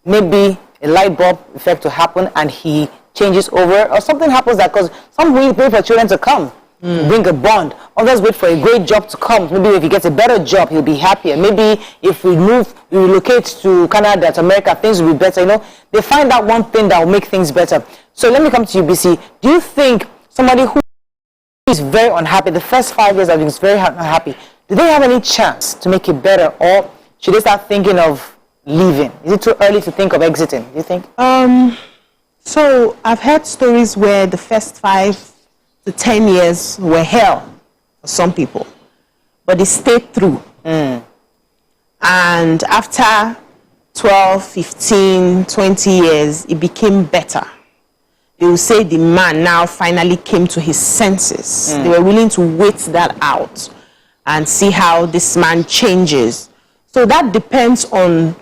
maybe a light bulb effect to happen and he changes over, or something happens that, because some wait for children to come, bring a bond. Others wait for a great job to come. Maybe if he gets a better job, he'll be happier. Maybe if we relocate to Canada, to America, things will be better. They find out one thing that will make things better. So let me come to you, BC. Do you think somebody who is very unhappy, the first 5 years of is very unhappy, do they have any chance to make it better, or should they start thinking of leaving? Is it too early to think of exiting, do you think? So I've heard stories where the first 5 to 10 years were hell for some people, but they stayed through. And after 12, 15, 20 years, it became better. They will say the man now finally came to his senses. They were willing to wait that out and see how this man changes. So that depends on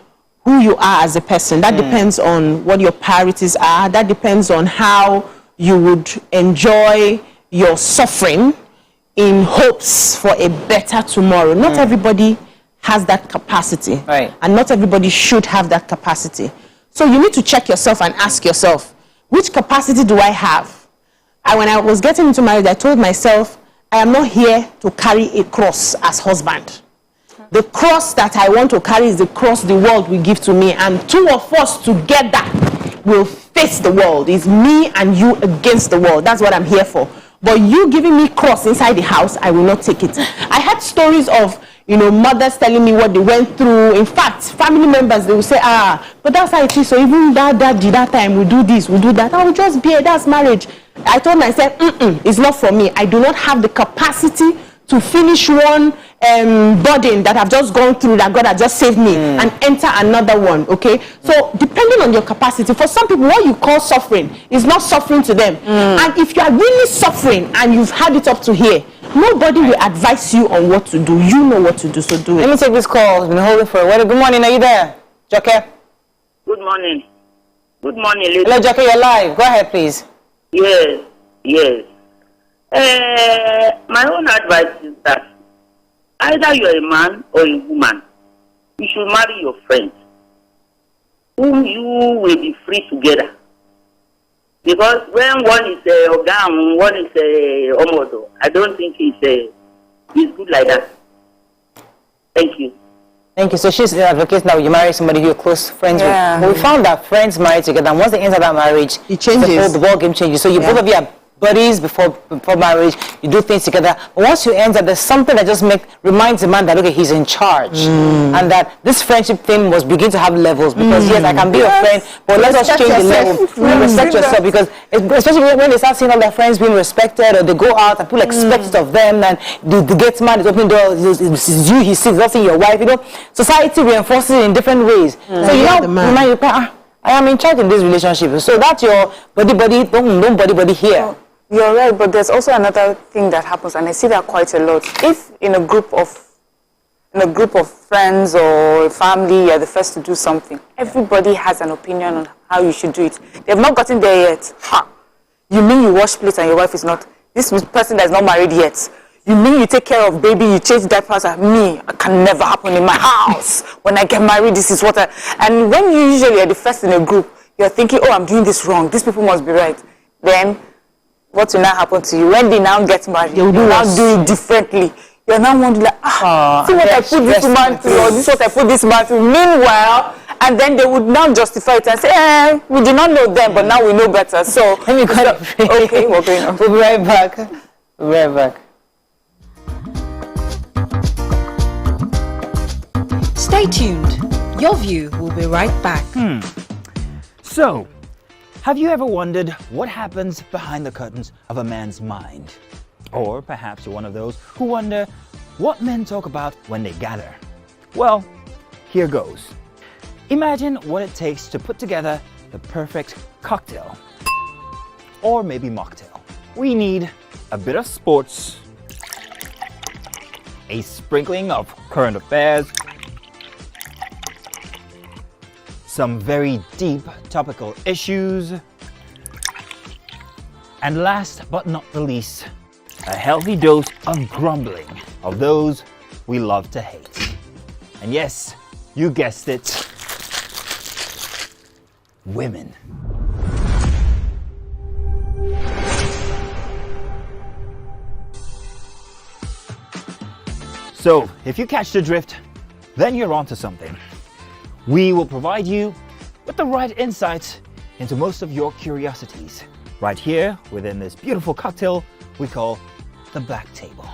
who you are as a person. That depends on what your priorities are. That depends on how you would enjoy your suffering in hopes for a better tomorrow. Not everybody has that capacity. And not everybody should have that capacity. So you need to check yourself and ask yourself, which capacity do I have? When I was getting into marriage, I told myself, I am not here to carry a cross as husband. The cross that I want to carry is the cross the world will give to me, and two of us together will face the world. It's me and you against the world. That's what I'm here for. But you giving me cross inside the house, I will not take it. I had stories of mothers telling me what they went through. In fact, family members, they will say, but that's how it is. So even that time, we do this, we do that. I will just be that's marriage. I told myself, it's not for me. I do not have the capacity to finish one burden that I've just gone through, that God has just saved me, and enter another one, okay? So depending on your capacity, for some people, what you call suffering is not suffering to them. And if you are really suffering and you've had it up to here, nobody will advise you on what to do. You know what to do, so do it. Let me take this call. I've been holding for a while. Good morning, are you there? Joke? Good morning. Good morning, lady. Hello, Joke, you're live. Go ahead, please. Yes. My own advice is that either you're a man or a woman, you should marry your friend, whom you will be free together. Because when one is a Ogam, one is a Omodo, I don't think it's good like that. Thank you. Thank you. So she's advocating that you marry somebody who you're close friends with. But we found that friends marry together, and once they enter that marriage, it changes. The ball game changes. So both of you are buddies before marriage. You do things together. But once you enter, there's something that just reminds the man that, okay, he's in charge. And that this friendship thing must begin to have levels. Because yes, I can be your friend, but let us change the level. Respect yourself. Because especially when they start seeing all their friends being respected, or they go out and people expect it of them, and the gate man is opening doors, it's you, he sees, not seeing your wife, you know. Society reinforces it in different ways. So you now remind your partner, I am in charge in this relationship. So that's your buddy, don't buddy here. You're right, but there's also another thing that happens, and I see that quite a lot. If in a group of friends or family, you're the first to do something, everybody has an opinion on how you should do it. They've not gotten there yet. Ha! You mean you wash plates and your wife is not? This person that is not married yet. You mean you take care of baby, you change diapers? Me, it can never happen in my house. When I get married, this is what I... And when you usually are the first in a group, you're thinking, oh, I'm doing this wrong. These people must be right. Then, what will now happen to you? When they now get married, they will now do it differently. You're now wondering, like, see what I put this man through, or this is what I put this man through. Meanwhile, and then they would now justify it and say, we did not know them, but now we know better. So, let me go. Okay, we're going on. We'll be right back. We'll be right back. Stay tuned. Your view will be right back. So, have you ever wondered what happens behind the curtains of a man's mind? Or perhaps you're one of those who wonder what men talk about when they gather. Well, here goes. Imagine what it takes to put together the perfect cocktail. Or maybe mocktail. We need a bit of sports, a sprinkling of current affairs, some very deep topical issues, and last but not the least, a healthy dose of grumbling of those we love to hate. And yes, you guessed it, women. So, if you catch the drift, then you're onto something. We will provide you with the right insights into most of your curiosities, right here within this beautiful cocktail we call the Black Table.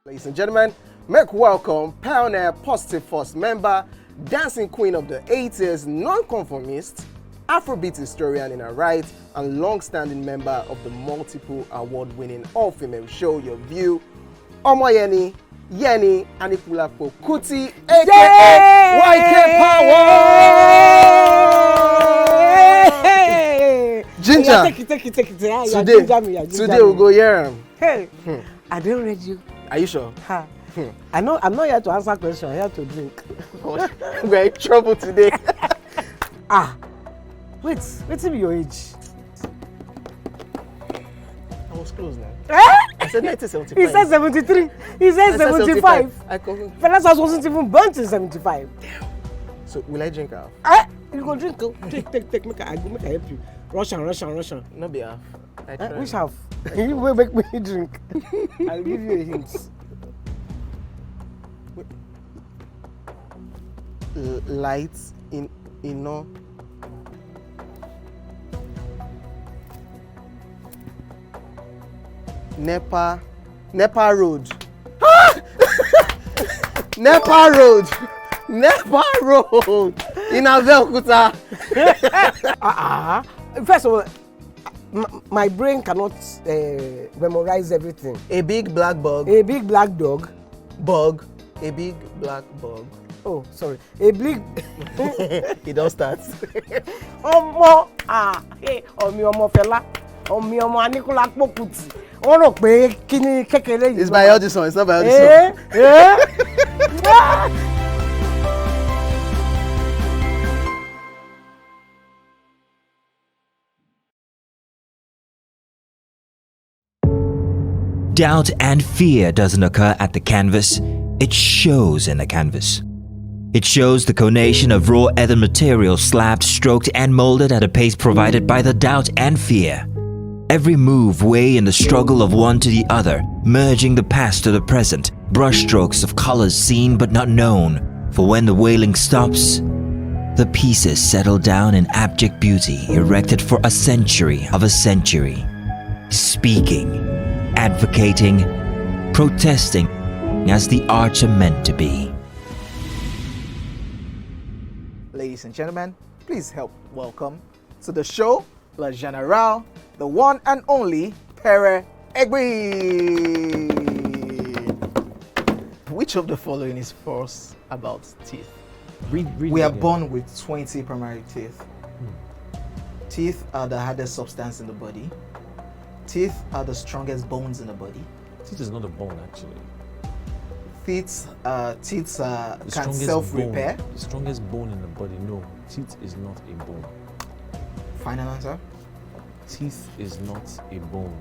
Ladies and gentlemen, make welcome pioneer Positive Force member, dancing queen of the 80s, non-conformist, Afrobeat historian in her right, and long-standing member of the multiple award-winning all-female show Your View, Omoyeni Yeni Anikulapo Kuti, aka YK Power! Ginger! Take it. Today we'll go here. Hey, I don't read you. Are you sure? Ha. I know I'm not here to answer questions, I'm here to drink. We're in trouble today. Wait till your age. I was close now. I said 1975. He said 73. He said 75. Fellas wasn't even born till 75. So will I drink half? You go drink. Take. Make I help you. Russian. No be half. Which half? You will make me drink. I'll give you a hint. Lights in no. Nepa Road. Nepa Road in Abel-Kuta. First of all, my brain cannot memorize everything. A big black bug. A big black dog. Bug. A big black bug. Oh, sorry. A big. He don't start. Ọmọ fella. Ọmọ Aníkúlá Pókùtì. Ó rò pé kíni kékeré yìí. It's by Audison. It's not by Audison. Doubt and fear doesn't occur at the canvas, it shows in the canvas. It shows the conation of raw ether material slabbed, stroked, and molded at a pace provided by the doubt and fear. Every move way in the struggle of one to the other, merging the past to the present, brushstrokes of colors seen but not known. For when the wailing stops, The pieces settle down in abject beauty erected for a century of a century, speaking, advocating, protesting as the arts are meant to be. Ladies and gentlemen, please help welcome to the show, La General, the one and only Pere Egbe. Which of the following is false about teeth? We are born with 20 primary teeth. Teeth are the hardest substance in the body. Teeth are the strongest bones in the body. Teeth is not a bone, actually. Teeth can self-repair. The strongest bone in the body, no. Teeth is not a bone. Final answer? Teeth is not a bone.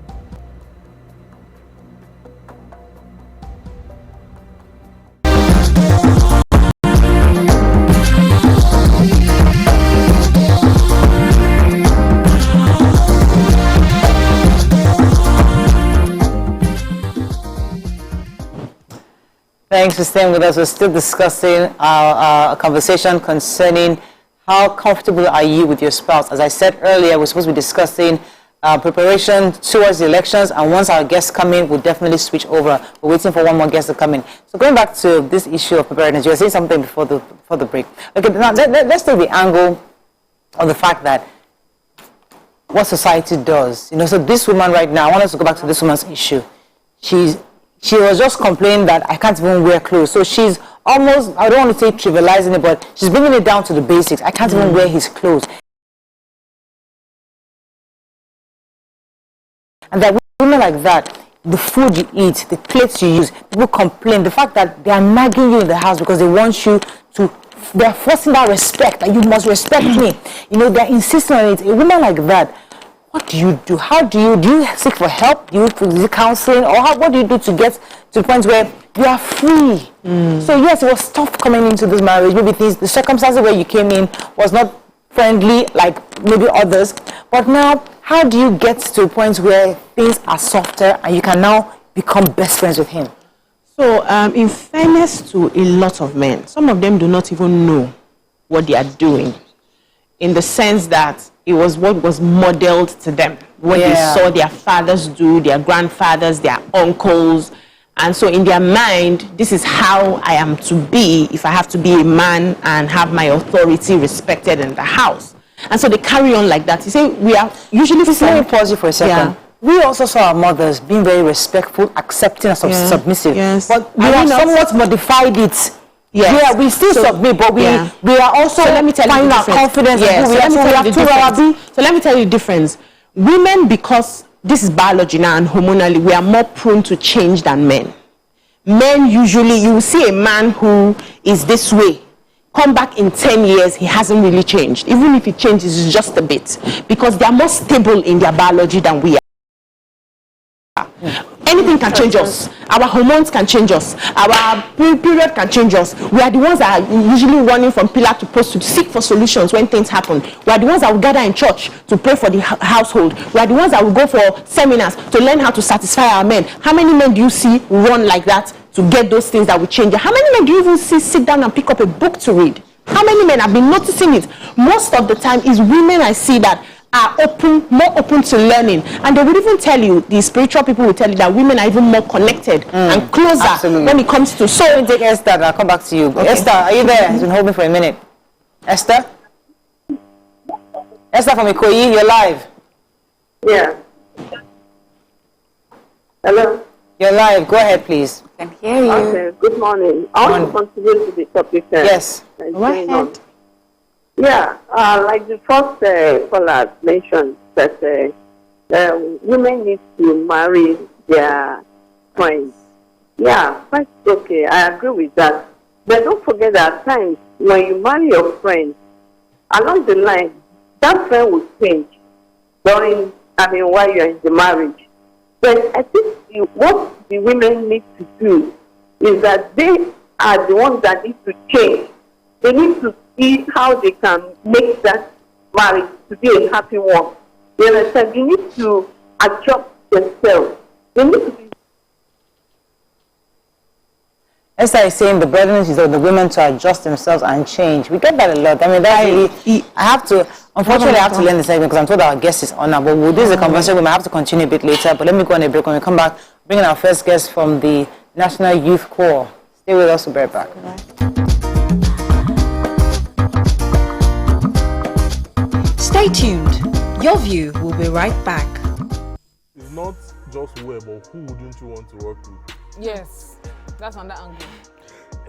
Thanks for staying with us. We're still discussing our conversation concerning how comfortable are you with your spouse. As I said earlier, we're supposed to be discussing preparation towards the elections, and once our guests come in, we'll definitely switch over. We're waiting for one more guest to come in. So going back to this issue of preparedness, you were saying something before the break. Okay, now let's take the angle of the fact that what society does. So this woman right now, I want us to go back to this woman's issue. She was just complaining that I can't even wear clothes. So she's almost, I don't want to say trivializing it, but she's bringing it down to the basics. I can't even wear his clothes. And that women like that, the food you eat, the plates you use, people complain. The fact that they are nagging you in the house because they want you to, they're forcing that respect, that you must respect me. They're insisting on it. A woman like that, what do you do? How do you seek for help? Do you counseling? Or what do you do to get to the point where you are free? So yes, it was tough coming into this marriage. Maybe the circumstances where you came in was not friendly like maybe others. But now, how do you get to a point where things are softer and you can now become best friends with him? So in fairness to a lot of men, some of them do not even know what they are doing, in the sense that it was what was modeled to them, what they saw their fathers do, their grandfathers, their uncles. And so in their mind, this is how I am to be if I have to be a man and have my authority respected in the house. And so they carry on like that. You say we are usually... Let me pause you for a second. We also saw our mothers being very respectful, accepting and submissive. Yes. But we have somewhat modified it. Yes. Yeah, we still submit, but we are also finding our confidence. Yes. So let me tell you the difference. Women, because this is biology now and hormonally, we are more prone to change than men. Men usually, you will see a man who is this way, come back in 10 years, he hasn't really changed. Even if he changes just a bit, because they are more stable in their biology than we are. Anything can change us. Our hormones can change us. Our period can change us. We are the ones that are usually running from pillar to post to seek for solutions when things happen. We are the ones that will gather in church to pray for the household. We are the ones that will go for seminars to learn how to satisfy our men. How many men do you see run like that to get those things that will change? How many men do you even see sit down and pick up a book to read? How many men have been noticing it? Most of the time is women I see that are more open to learning, and they would even tell you, the spiritual people will tell you that women are even more connected and closer when it comes to. So let me take Esther and I'll come back to you. Okay. Esther, are you there? It's been holding for a minute. Esther from Ikoyi, you're live. Yeah. Hello. You're live. Go ahead, please. I can hear you. Okay. Good morning. I want to contribute to the topic. Yes. Go ahead. Yeah, like the first caller mentioned, that women need to marry their friends. Yeah, that's okay. I agree with that. But don't forget that at times when you marry your friend, along the line, that friend will change while you're in the marriage. But I think what the women need to do is that they are the ones that need to change. They need to see how they can make that marriage to be a happy one. You understand? They need to adjust themselves. They need to be... Esther is saying the burden is on the women to adjust themselves and change. We get that a lot. I mean, that's really, I have to, unfortunately, I have to learn the segment because I'm told our guest is on now. But this is a conversation we might have to continue a bit later. But let me go on a break. When we come back, bringing our first guest from the National Youth Corps. Stay with us, we'll be right back. Stay tuned. Your view will be right back. It's not just where, but who wouldn't you want to work with? Yes, that's on that angle.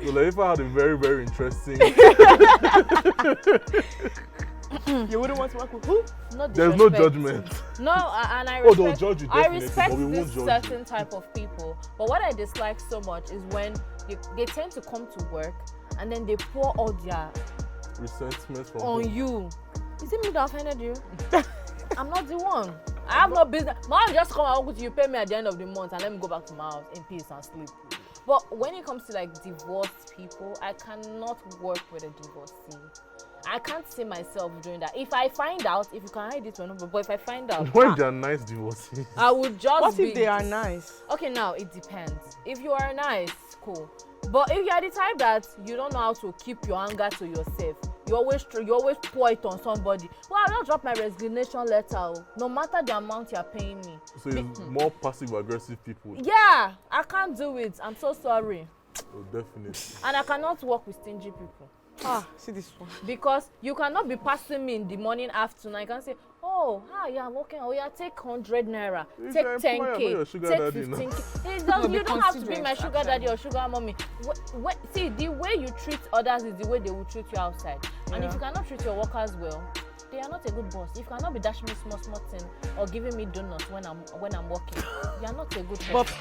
So like, if I had a very, very interesting... You wouldn't want to work with who? There's no judgment. No, and I Oh, they'll respect, judge you I definitely, respect but we this won't judge certain you. type of people. But what I dislike so much is when they tend to come to work and then they pour all their Resentment from on whom? you. Is it me that offended you? I'm not the one. I have no business. My mom just come and work with you, pay me at the end of the month, and let me go back to my house in peace and sleep. But when it comes to like divorced people, I cannot work with a divorcee. I can't see myself doing that. If I find out, if you can hide it or not, but if I find out, When they're nice divorcees. I would just What be. if they are nice? Okay, now it depends. If you are nice, cool. But if you are the type that you don't know how to keep your anger to yourself, you always pour it on somebody. Well, I'll just drop my resignation letter, no matter the amount you're paying me. So it's more passive-aggressive people. Yeah, I can't do it. I'm so sorry. Oh, definitely. And I cannot work with stingy people. See this one. Because you cannot be passing me in the morning, afternoon. I can say, oh, yeah, I'm working. Oh, yeah, take 100 naira. If Take you're 10K. your sugar Take daddy 15K. You be don't have to be considerate, my sugar daddy or sugar mommy. See, the way you treat others is the way they will treat you outside. And if you cannot treat your workers well, they are not a good boss. If you cannot be dashing me small thing or giving me donuts when I'm working, you are not a good person.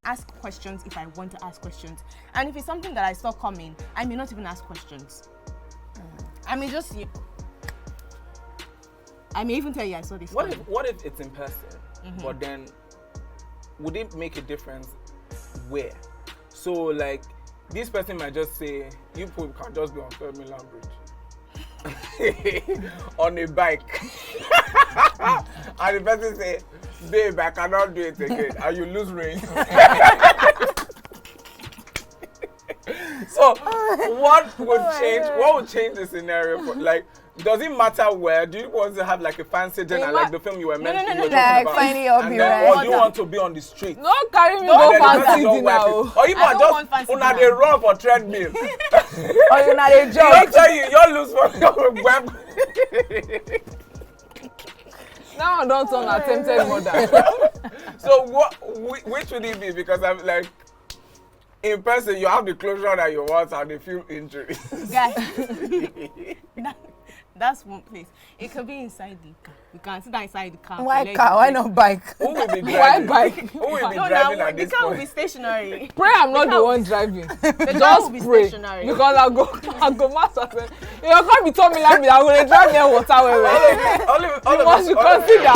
Ask questions if I want to ask questions, and if it's something that I saw coming, I may not even ask questions. I may even tell you I saw this. What if it's in person? But then would it make a difference where? So like this person might just say you people can just be on Third Mainland Bridge on a bike and the person say, babe, I cannot do it again, and you lose range. So what would change? What would change the scenario? For, like, does it matter where? Do you want to have like a fancy dinner, like the film you were meant to be like finding your or do you want to be on the street? No, carry me go fancy dinner. Or you might just una dey run for treadmill. Or you na dey jog. You tell you lose for your web. Now I don't turn attempted murder. So which would it be? Because I'm like, in person you have the closure that you want and the few injuries. Guys, that's one place. It could be inside the car. You can sit down inside the car. Why car? Why not bike? Who will be driving? Why bike? Who will be driving at this the car will point? be stationary. Pray I'm not the one driving. The car Just will be pray. stationary. Because I go master. You can't be telling me like me. I'm going to drive near water. You must consider.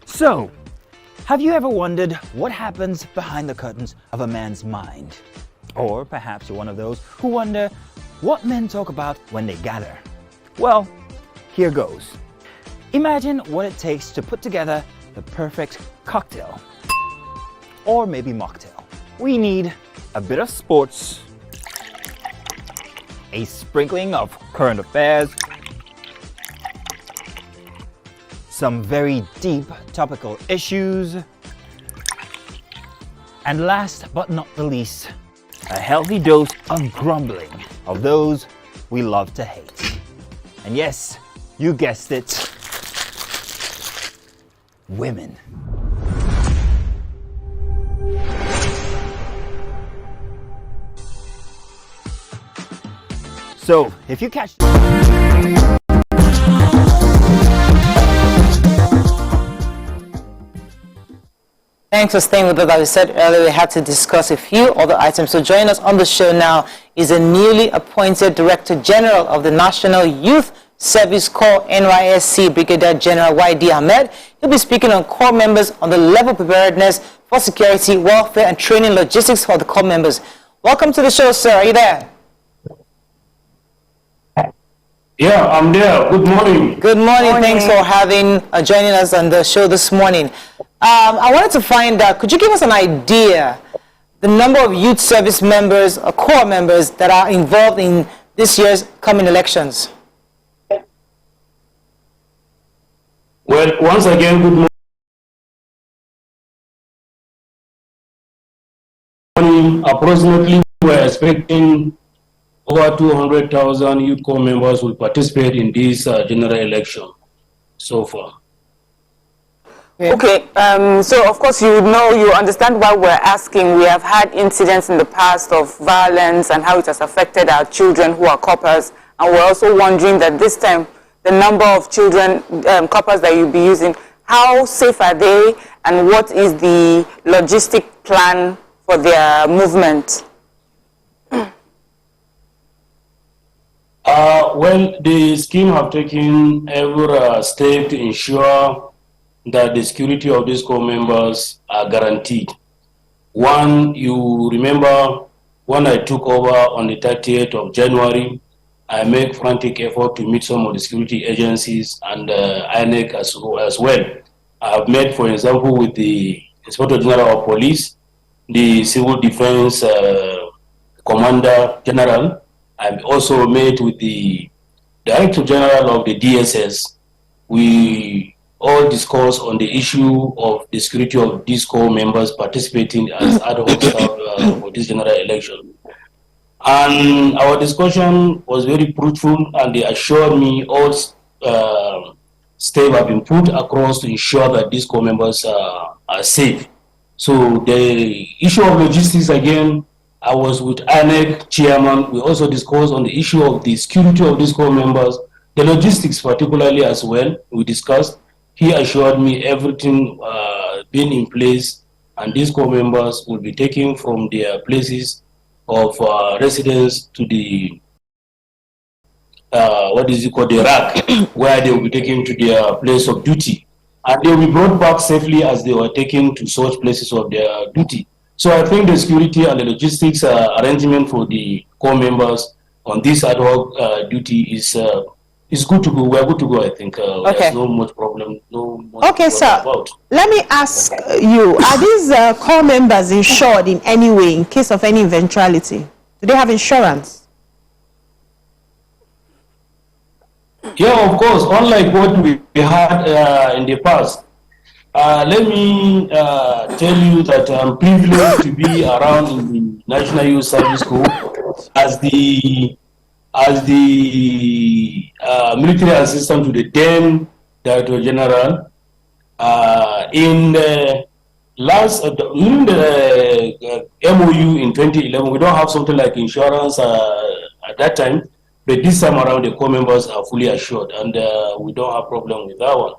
So, have you ever wondered what happens behind the curtains of a man's mind? Or perhaps you're one of those who wonder what men talk about when they gather. Well, here goes. Imagine what it takes to put together the perfect cocktail. Or maybe mocktail. We need a bit of sports, a sprinkling of current affairs, some very deep topical issues, and last but not the least, a healthy dose of grumbling of those we love to hate. And yes, you guessed it, women. So, if you catch... Thanks for staying with us. As we said earlier, we had to discuss a few other items. So joining us on the show now is a newly appointed Director General of the National Youth Service Corps, NYSC, Brigadier General Y.D. Ahmed. He'll be speaking on Corps members on the level of preparedness for security, welfare, and training logistics for the Corps members. Welcome to the show, sir. Are you there? Yeah, I'm there. Good morning. Good morning. Thanks for joining us on the show this morning. I wanted to find out, could you give us an idea, the number of youth service members or Corps members that are involved in this year's coming elections? Well, once again, good morning. Approximately, we're expecting over 200,000 youth Corps members will participate in this general election so far. Okay, so of course you understand why we're asking. We have had incidents in the past of violence and how it has affected our children who are coppers, and we're also wondering that this time the number of children, coppers that you'll be using, how safe are they, and what is the logistic plan for their movement? Well, the scheme have taken every step to ensure that the security of these Corps members are guaranteed. One, you remember when I took over on the 30th of January, I made frantic effort to meet some of the security agencies and INEC as well. I have met, for example, with the Inspector General of Police, the Civil Defense Commander General. I've also met with the Director General of the DSS. We all discuss on the issue of the security of these Corps members participating as ad hoc staff for this general election. And our discussion was very fruitful, and they assured me all steps have been put across to ensure that these Corps members are safe. So the issue of logistics, again, I was with Efccchairman. We also discussed on the issue of the security of these Corps members, the logistics particularly as well, we discussed. He assured me everything being in place, and these Corps members will be taken from their places of residence to the the rack, where they will be taken to their place of duty, and they will be brought back safely as they were taken to such places of their duty. So I think the security and the logistics arrangement for the Corps members on this ad hoc duty is good to go. We're good to go, I think. There's no much problem. Okay, sir. Let me ask you, are these Corps members insured in any way in case of any eventuality? Do they have insurance? Yeah, of course. Unlike what we had in the past. Let me tell you that I'm privileged to be around in the National Youth Service Corps as the military assistant to the then Director General. In the MOU in 2011, we don't have something like insurance at that time, but this time around the Corps members are fully assured, and we don't have problem with that one.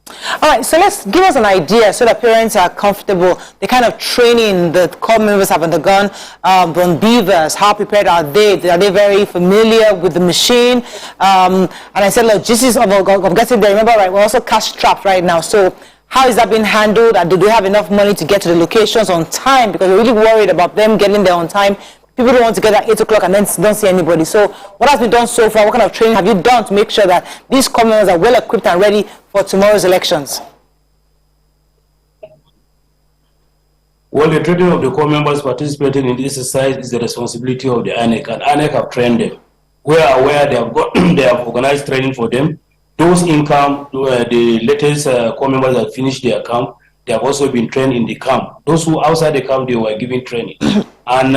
All right, so let's give us an idea so that parents are comfortable. The kind of training the corps members have undergone on beavers. How prepared are they? Are they very familiar with the machine? And I said logistics of getting there. Remember, right? We're also cash strapped right now. So how is that being handled? And do they have enough money to get to the locations on time? Because we're really worried about them getting there on time. People don't want to get at 8 o'clock and then don't see anybody. So what has been done so far? What kind of training have you done to make sure that these corps members are well equipped and ready for tomorrow's elections? Well, the training of the corps members participating in this exercise is the responsibility of the INEC, and INEC have trained them. We are aware they have got they have organized training for them. Those in camp, the latest corps members that finished their camp, they have also been trained in the camp. Those who outside the camp, they were given training. And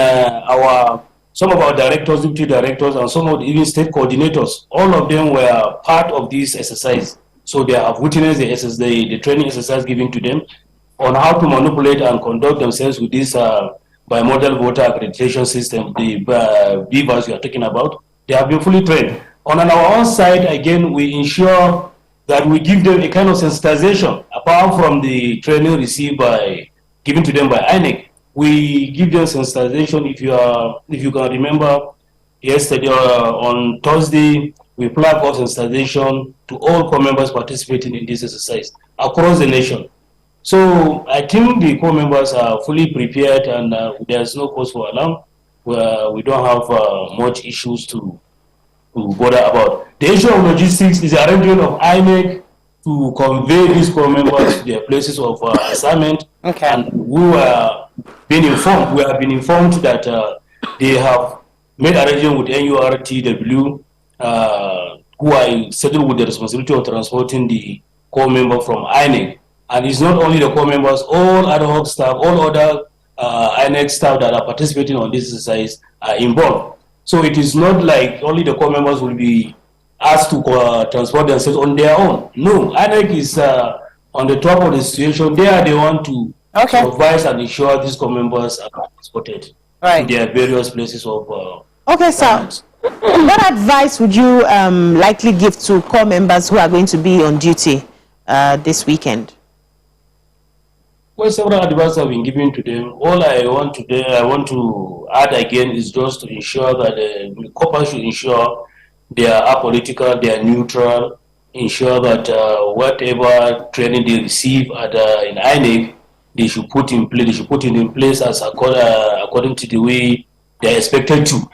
some of our directors, deputy directors, and some of the even state coordinators, all of them were part of this exercise. So they have witnessed the training exercise given to them on how to manipulate and conduct themselves with this bimodal voter accreditation system, the beavers you are talking about. They have been fully trained. On our own side, again, we ensure that we give them a kind of sensitization apart from the training received given to them by INEC. We give them sensitization. If you can remember, yesterday on Thursday, we flagged off sensitization to all corps members participating in this exercise across the nation. So I think the corps members are fully prepared, and there's no cause for alarm. We don't have much issues to bother about. The issue of logistics is the arrangement of INEC to convey these corps members to their places of assignment. Okay. And we have been informed that they have made arrangement with NURTW, who are settled with the responsibility of transporting the corps member from INEC. And it's not only the corps members, all ad hoc staff, all other INEC staff that are participating on this exercise are involved. So it is not like only the corps members will be asked to transport themselves on their own. No, INEC is on the top of the situation. They are the one to supervise and ensure these corps members are transported to their various places of Okay, sir. What advice would you likely give to corps members who are going to be on duty this weekend? Well, several advice have been given to them. All I want to add again is just to ensure that the corps should ensure they are apolitical, they are neutral, ensure that whatever training they receive in INEC, they should put in place. They should put it in place as according to the way they are expected to.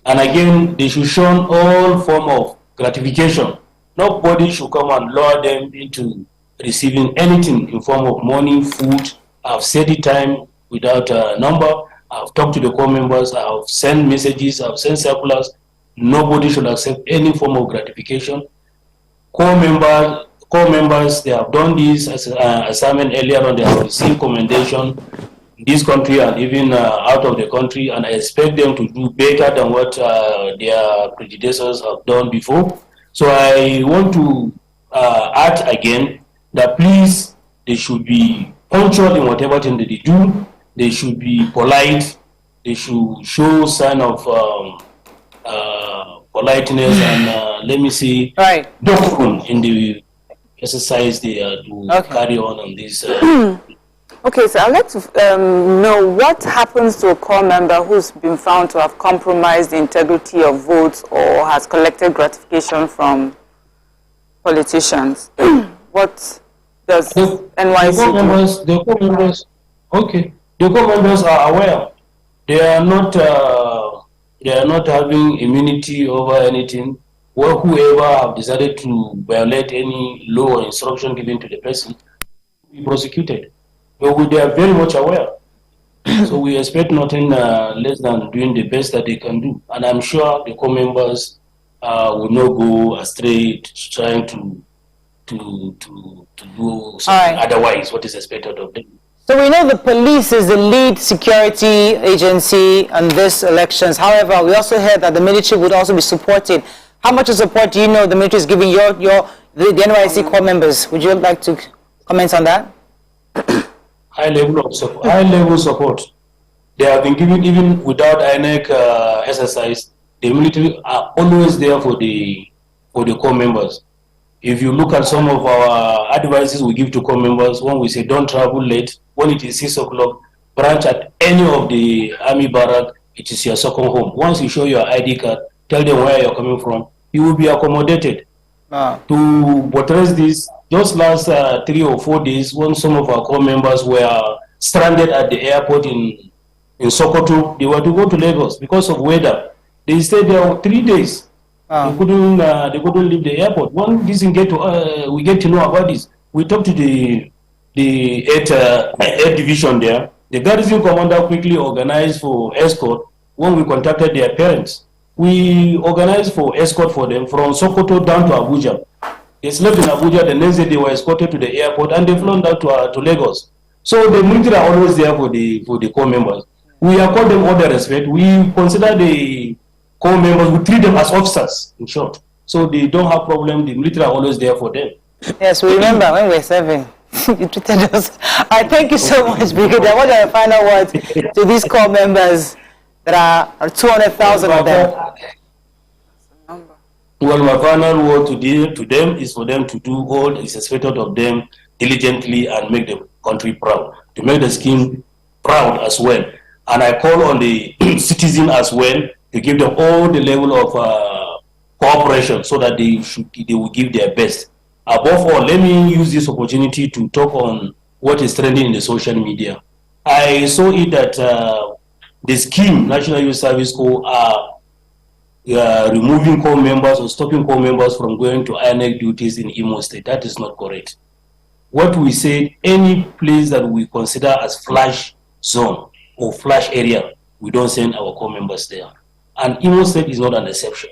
And again, they should show all form of gratification. Nobody should come and lure them into receiving anything in form of money, food. I've set the time without a number. I've talked to the corps members. I've sent messages. I've sent circulars. Nobody should accept any form of gratification. Corps members, they have done this as assignment earlier on. They have received commendation in this country and even out of the country, and I expect them to do better than what their predecessors have done before. So I want to add again that please, they should be punctual in whatever thing that they do. They should be polite. They should show sign of politeness and let me see, doctrine in the exercise they are to carry on this. Okay, so I'd like to know what happens to a corps member who's been found to have compromised the integrity of votes or has collected gratification from politicians. What does NYSC do? The corps members, okay. The corps members are aware. They are not having immunity over anything. Well, whoever have decided to violate any law or instruction given to the person will be prosecuted. But they are very much aware. So we expect nothing less than doing the best that they can do. And I'm sure the corps members will not go astray trying to do something otherwise what is expected of them. So we know the police is the lead security agency on these elections. However, we also heard that the military would also be supported. How much of support do you know the military is giving the NYSC corps members? Would you like to comment on that? High level support. They have been given even without INEC exercise. The military are always there for the corps members. If you look at some of our advices we give to core members, when we say don't travel late, when it is 6 o'clock, branch at any of the army barrack, it is your second home. Once you show your ID card, tell them where you're coming from, you will be accommodated. To buttress this, just last 3 or 4 days, when some of our core members were stranded at the airport in Sokoto, they were to go to Lagos because of weather. They stayed there 3 days. They couldn't leave the airport. When this we get to know about this, we talked to the 8th division there. The garrison commander quickly organized for escort. When we contacted their parents, we organized for escort for them from Sokoto down to Abuja. They slept in Abuja. The next day they were escorted to the airport and they flown down to Lagos. So the military are always there for the core members. We accord them all the respect. We consider the core members, we treat them as officers, in short. So they don't have problem. The military are always there for them. Yes, we remember when we were serving. You treated us. I thank you so much, Brigadier. What are your final words to these core members that are 200,000 of them? Well, my final word to them is for them to do all is expected of them diligently and make the country proud, to make the scheme proud as well. And I call on the citizen as well to give them all the level of cooperation so that they will give their best. Above all, let me use this opportunity to talk on what is trending in the social media. I saw it that the scheme, National Youth Service Corps, are removing core members or stopping core members from going to INEC duties in Imo State. That is not correct. What we said, any place that we consider as flash zone or flash area, we don't send our core members there. And Imo State is not an exception.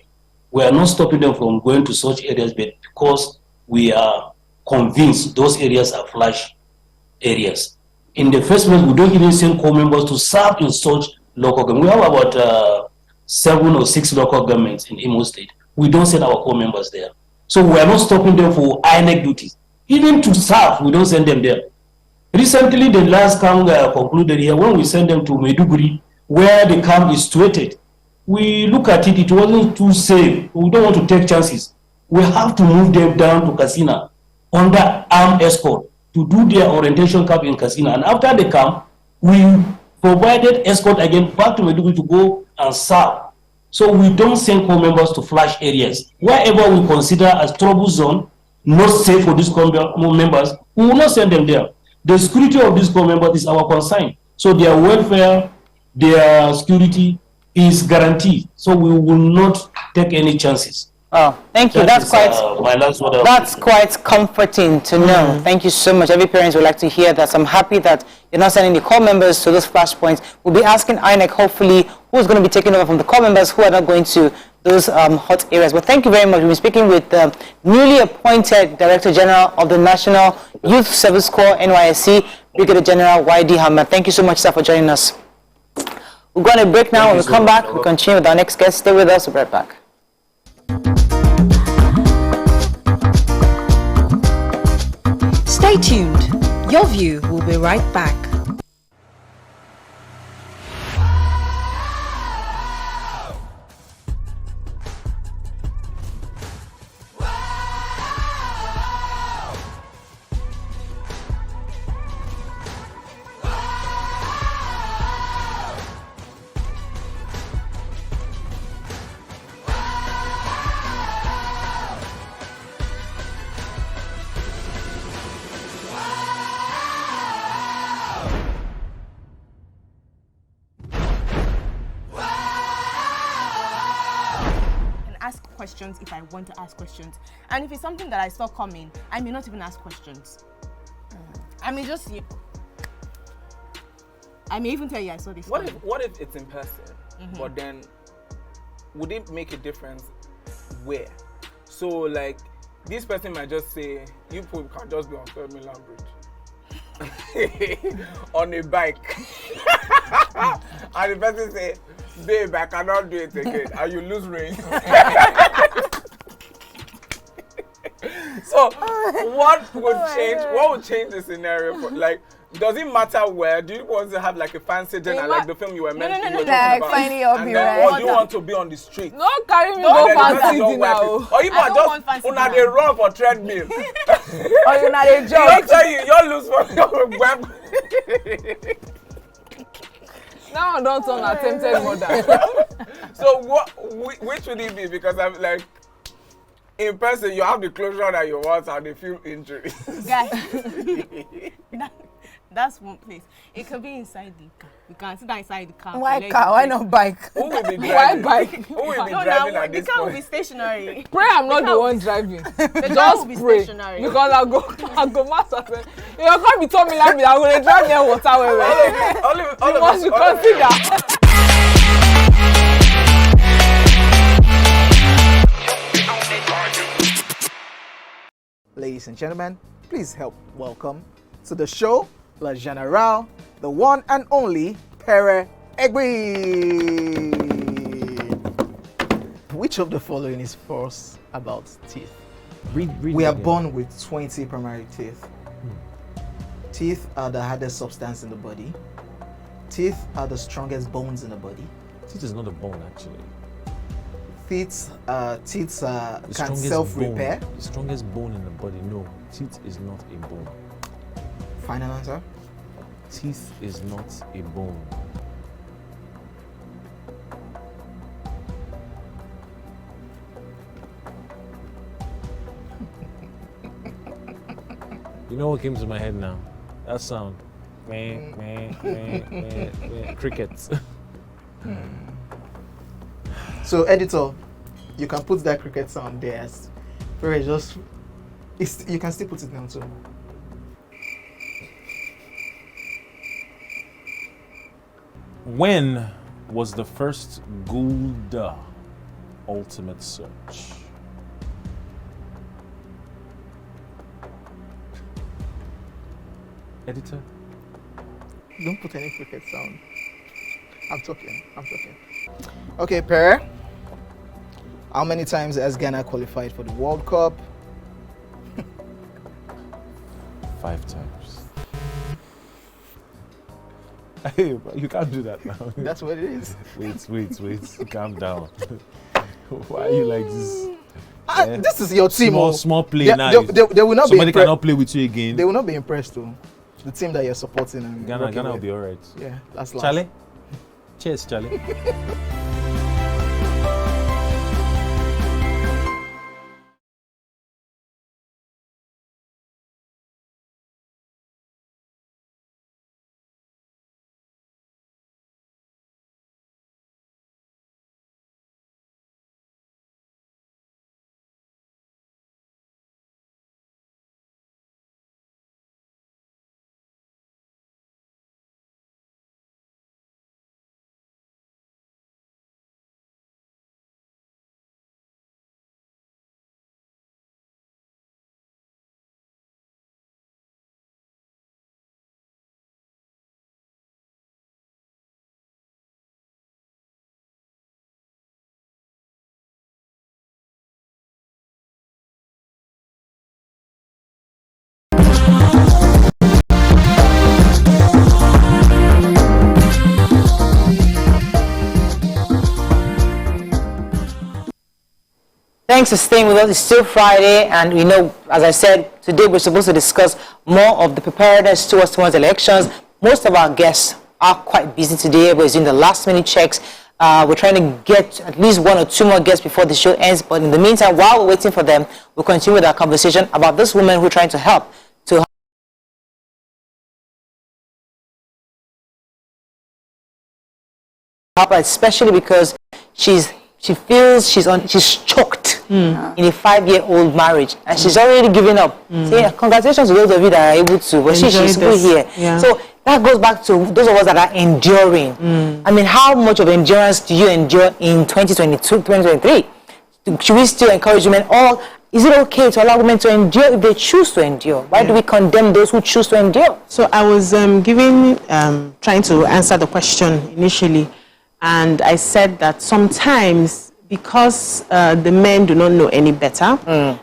We are not stopping them from going to such areas, but because we are convinced those areas are flash areas. In the first place, we don't even send core members to serve in such local government. We have about 7 or 6 local governments in Imo State. We don't send our core members there. So we are not stopping them for INEC duties. Even to serve, we don't send them there. Recently, the last camp concluded here, when we send them to Maiduguri, where the camp is situated, we look at it, it wasn't too safe. We don't want to take chances. We have to move them down to Katsina under armed escort to do their orientation camp in Katsina. And after the camp, we provided escort again back to Maiduguri to go and serve. So we don't send core members to flash areas. Wherever we consider as trouble zone, not safe for these core members, we will not send them there. The security of these core members is our concern. So their welfare, their security is guaranteed. So we will not take any chances. Oh, thank you. That's quite comforting to know. Thank you so much. Every parent would like to hear that. So I'm happy that you're not sending the core members to those flashpoints. We'll be asking INEC, hopefully, who's going to be taking over from the core members who are not going to those hot areas. But thank you very much. We've been speaking with the newly appointed Director General of the National Youth Service Corps, NYSC, Brigadier General YD Hamad. Thank you so much, sir, for joining us. We're going to break now. When we come back, we'll continue with our next guest. Stay with us. We'll be right back. Stay tuned. Your View will be right back. Questions if I want to ask questions, and if it's something that I saw coming, I may not even ask questions. I may just I may even tell you I saw this. What if it's in person? But then would it make a difference where? So like this person might just say you people can just be on 3rd Mainland Bridge on a bike and the person say, babe, I cannot do it again, and you lose range. So what would change? What would change the scenario? Like does it matter where? Do you want to have like a fancy dinner like the film you were mentioning? No, like finding your and then, or do you want to be on the street? No, carry me go fancy dinner. Or you might just una dey run for treadmill. Or you not a job. Don't tell you lose for your web. Now I don't turn attempted murder. So which would it be? Because I'm like, in person, you have the closure that you want and the few injuries. Guys, that's one place. It could be inside the car. We can sit inside the car. Why car? Why not bike? Who will be driving? Why bike? Who will be driving at this the car will point? be stationary. Pray I'm not the one driving. The car Just will be pray. stationary. Because I go master. You can't be telling me like I'm going to drive near water. All of You must consider. Ladies and gentlemen, please help welcome to the show, La General, the one and only Pere Egbe. Which of the following is false about teeth? We are born with 20 primary teeth. Teeth are the hardest substance in the body. Teeth are the strongest bones in the body. Teeth is not a bone, actually. Teeth can self-repair. The strongest bone in the body, no. Teeth is not a bone. Final answer? Teeth is not a bone. You know what came to my head now? That sound. Crickets. So, editor, you can put that cricket sound there. Very just, you can still put it down too. When was the first Gulda ultimate search? Editor? Don't put any cricket sound. I'm talking. Okay, Pere. How many times has Ghana qualified for the World Cup? 5 times. Hey, you can't do that now. That's what it is. Wait. Calm down. Why are you like this? This is your team. Small play now. They will not Somebody cannot play with you again. They will not be impressed though. The team that you're supporting. And Ghana will be alright. Yeah, that's last. Charlie? Cheers, Charlie. Thanks for staying with us. It's still Friday, and we know, as I said, today we're supposed to discuss more of the preparedness towards elections. Most of our guests are quite busy today. We're doing the last-minute checks. We're trying to get at least 1 or 2 more guests before the show ends. But in the meantime, while we're waiting for them, we'll continue with our conversation about this woman who's trying to help. Especially because she feels she's choked in a 5-year-old marriage, and she's already given up. So yeah, congratulations to those of you that are able to, but she's still here. Yeah. So that goes back to those of us that are enduring. I mean, how much of endurance do you endure in 2022, 2023? Should we still encourage women, or is it okay to allow women to endure if they choose to endure? Why do we condemn those who choose to endure? So I was trying to answer the question initially. And I said that sometimes, because the men do not know any better,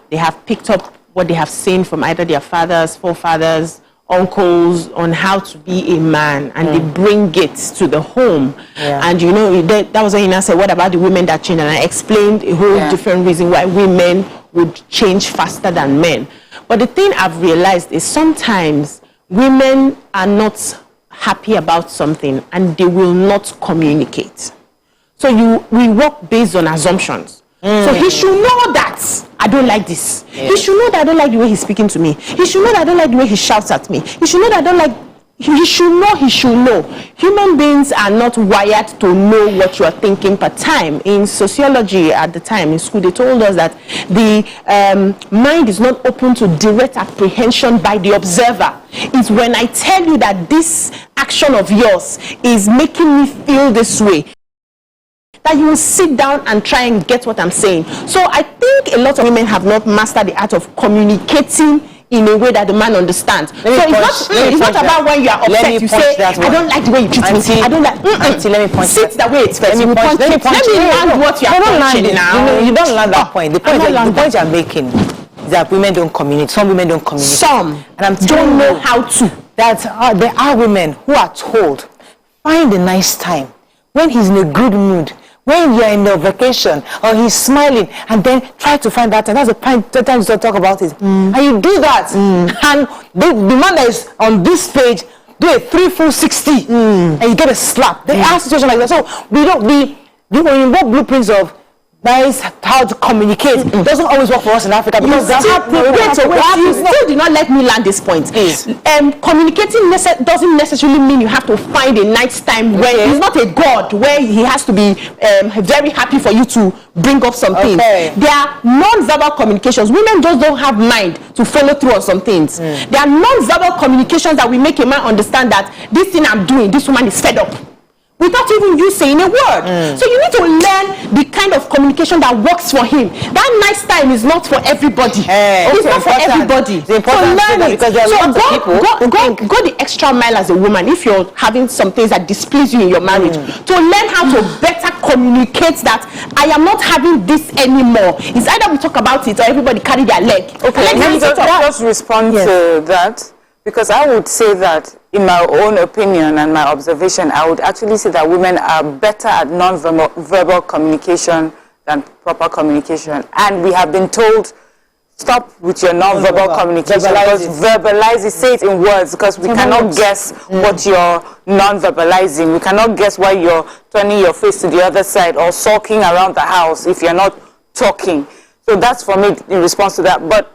they have picked up what they have seen from either their fathers, forefathers, uncles on how to be a man, and they bring it to the home. And you know, that was when Ina said, what about the women that change? And I explained a whole different reason why women would change faster than men. But the thing I've realized is sometimes women are not happy about something and they will not communicate. So we work based on assumptions. So he should know that I don't like this. He should know that I don't like the way he's speaking to me. He should know that I don't like the way he shouts at me. He should know that I don't like... He should know. Human beings are not wired to know what you are thinking per time. In sociology at the time in school, they told us that the mind is not open to direct apprehension by the observer. It's when I tell you that this action of yours is making me feel this way, that you will sit down and try and get what I'm saying. So I think a lot of women have not mastered the art of communicating in a way that the man understands. So it's not about when you are upset, you say, I don't like the way you treat me. I don't like, Auntie, let me point sit the way it's first. Let me land what you are punching now. You don't land that point. The point you're making is that women don't communicate. Some women don't communicate. Some. And I'm don't know how to. That there are women who are told, find a nice time when he's in a good mood, when you're in a vacation or he's smiling, and then try to find that, and that's the point the times you talk about it. And you do that, and the man that is on this page do a 3 full 60, and you get a slap. There are situations like that. So we involve blueprints of nice how to communicate. It doesn't always work for us in Africa because you still do not let me land this point. Communicating doesn't necessarily mean you have to find a nice time where he's not a god where he has to be very happy for you to bring up some things. There are non-verbal communications. Women just don't have mind to follow through on some things. There are non-verbal communications that will make a man understand that this thing I'm doing, this woman is fed up, without even you saying a word. So you need to learn the kind of communication that works for him. That nice time is not for everybody. It's not for everybody. So learn it. Because there are lots of people go the extra mile as a woman if you're having some things that displease you in your marriage, to learn how to better communicate that I am not having this anymore. It's either we talk about it or everybody carry their leg. Okay, let me just respond to that. Because I would say that, in my own opinion and my observation, I would actually say that women are better at non-verbal communication than proper communication. And we have been told, stop with your non-verbal communication. Verbalize it, say it in words, because we cannot guess what you're non-verbalizing. We cannot guess why you're turning your face to the other side or sulking around the house if you're not talking. So that's for me in response to that. But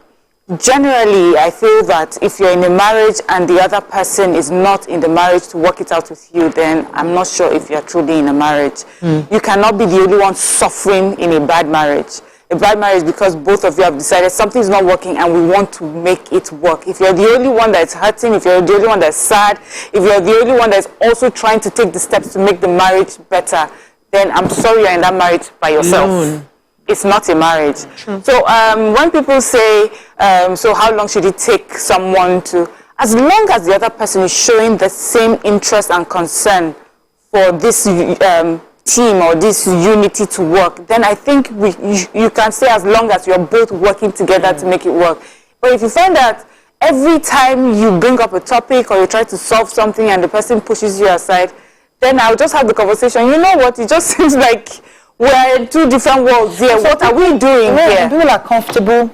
generally, I feel that if you're in a marriage and the other person is not in the marriage to work it out with you, then I'm not sure if you're truly in a marriage. You cannot be the only one suffering in a bad marriage. A bad marriage because both of you have decided something's not working and we want to make it work. If you're the only one that's hurting, if you're the only one that's sad, if you're the only one that's also trying to take the steps to make the marriage better, then I'm sorry you're in that marriage by yourself. It's not a marriage. So when people say, so how long should it take someone to, as long as the other person is showing the same interest and concern for this team or this unity to work, then I think you can say as long as you're both working together to make it work. But if you find that every time you bring up a topic or you try to solve something and the person pushes you aside, then I'll just have the conversation. You know what? It just seems like we're in two different worlds here. So what are we doing here? People are comfortable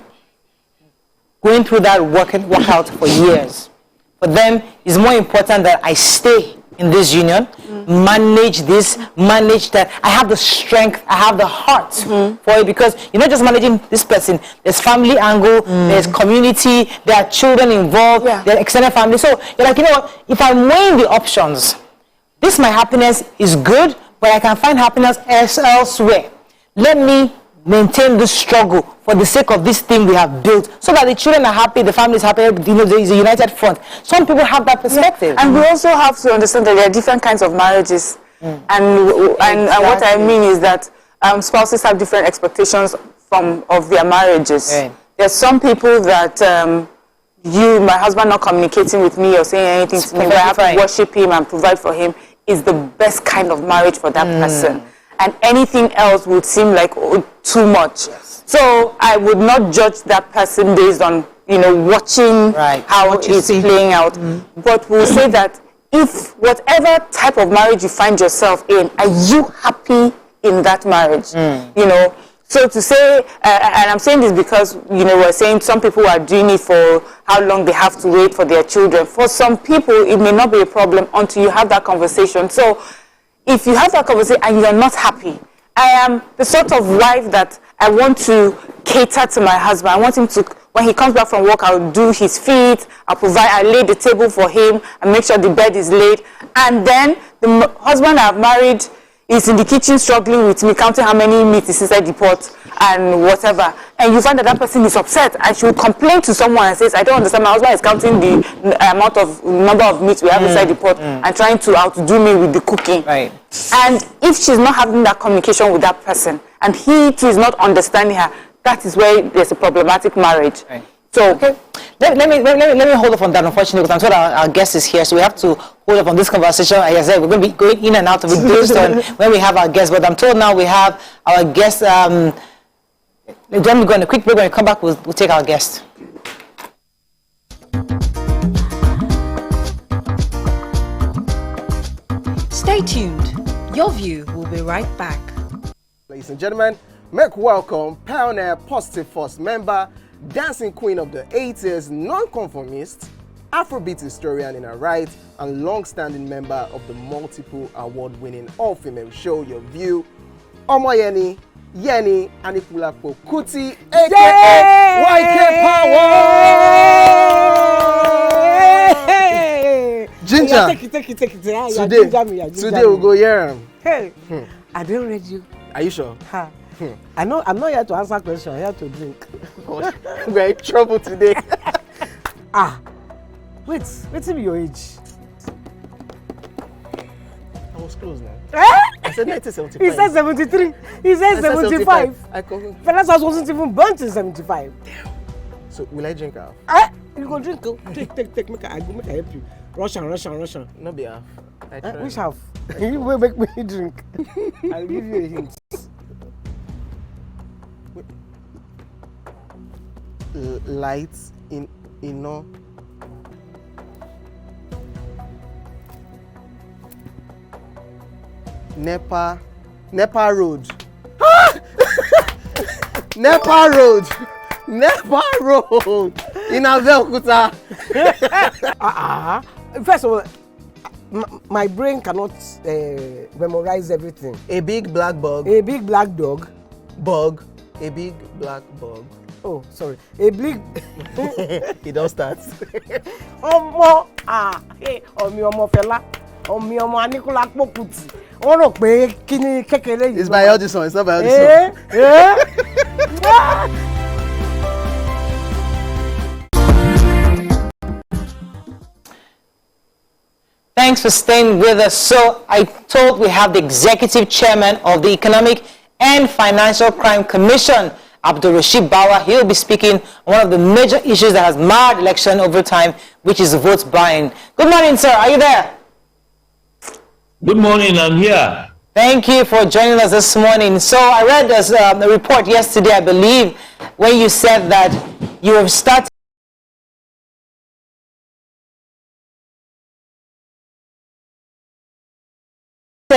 going through that workout for years. For them, it's more important that I stay in this union, manage this, manage that. I have the strength, I have the heart for it, because you're not just managing this person. There's family angle, there's community, there are children involved, there are extended family. So you're like, you know what, if I'm weighing the options, this my happiness is good, but I can find happiness elsewhere. Let me maintain this struggle for the sake of this thing we have built, so that the children are happy, the family is happy, you know, there is a united front. Some people have that perspective. And we also have to understand that there are different kinds of marriages. And what I mean is that spouses have different expectations of their marriages. There's some people that my husband not communicating with me or saying anything to me, where I have to worship him and provide for him, is the best kind of marriage for that person. And anything else would seem like too much. So I would not judge that person based on watching how it's playing out. But we'll say that if whatever type of marriage you find yourself in, are you happy in that marriage? So to say, and I'm saying this because, we're saying some people are doing it for how long they have to wait for their children. For some people, it may not be a problem until you have that conversation. So if you have that conversation and you're not happy, I am the sort of wife that I want to cater to my husband. I want him to, when he comes back from work, I'll do his feet, I'll lay the table for him and make sure the bed is laid. And then the husband I've married is in the kitchen struggling with me, counting how many meat is inside the pot and whatever. And you find that that person is upset and she will complain to someone and says, I don't understand, my husband is counting the number of meat we have inside the pot and trying to outdo me with the cooking. Right. And if she's not having that communication with that person and he too is not understanding her, that is where there's a problematic marriage. Right. So okay. Let me hold off on that, unfortunately, because I'm told our guest is here, so we have to hold off on this conversation. Like I said, we're going to be going in and out of it based on when we have our guest. But I'm told now we have our guest. Then we're going to quick break. When we come back, we'll take our guest. Stay tuned. Your view will be right back. Ladies and gentlemen, make welcome Pioneer Positive Force member, dancing queen of the 80s, non-conformist, Afrobeat historian in her right, and long-standing member of the multiple award-winning all-female show Your View, Omoyeni Yeni Anikulapo Kuti, aka YK Power! Ginger! Take it. Today we'll go here. Hey, I didn't read you. Are you sure? I'm not here to answer questions, I'm here to drink. We're in trouble today. Wait till your age. I was close now. I said 1975. He said 73. He said 75. Fellas wasn't even born till 75. So will I drink half? You go drink. Take. Make I help you. Russian. No be half. Which half? You will make me drink. I'll give you a hint. Lights in no. Nepa Road. Nepa Road in Abel-Kuta. First of all, my brain cannot memorize everything. A big black bug. A big black dog. Bug. A big black bug. Oh, sorry. A big. It don't start. Ọmọ fẹlá. Ọmọ Aníkúlá Pókùtì. Wọ́n rò pé kí ni kékeré yìí. It's by Audison. It's not by Audison. Thanks for staying with us. So I told we have the executive chairman of the Economic and Financial Crime Commission, Abdul-Rasheed Bawa. He'll be speaking on one of the major issues that has marred election over time, which is vote buying. Good morning, sir. Are you there? Good morning. I'm here. Thank you for joining us this morning. So I read a report yesterday, I believe, when you said that you have started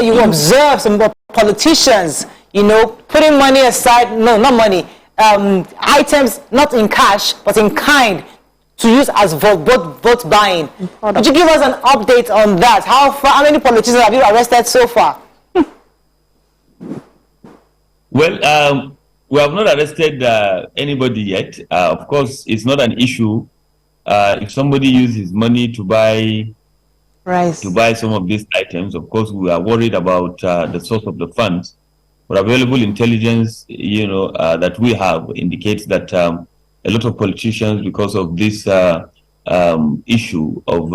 you observe some politicians, putting money aside, not money, items not in cash, but in kind to use as vote buying. Could you give us an update on that? How many politicians have you arrested so far? Well, we have not arrested anybody yet. Of course, it's not an issue. If somebody uses money to buy some of these items, of course, we are worried about the source of the funds. But available intelligence, that we have indicates that a lot of politicians, because of this issue of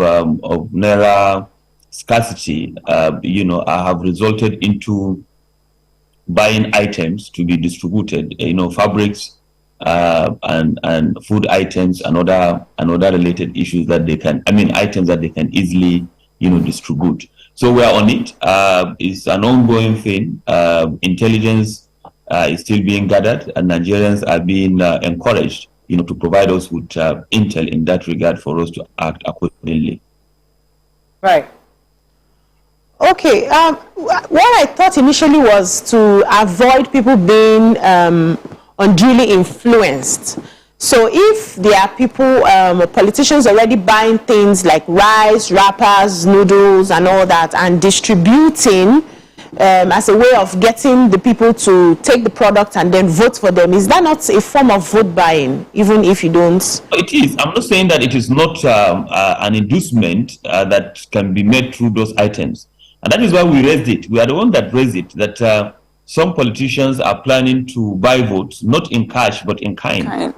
naira scarcity, have resulted into buying items to be distributed, fabrics and food items and other related issues that items that they can easily distribute. So we are on it. It's an ongoing thing. Intelligence is still being gathered, and Nigerians are being encouraged to provide us with intel in that regard for us to act accordingly. Right. Okay. What I thought initially was to avoid people being unduly influenced. So if there are people, politicians already buying things like rice, wrappers, noodles, and all that, and distributing as a way of getting the people to take the product and then vote for them, is that not a form of vote buying, even if you don't? It is. I'm not saying that it is not an inducement that can be made through those items. And that is why we raised it. We are the one that raised it, that some politicians are planning to buy votes, not in cash, but in kind.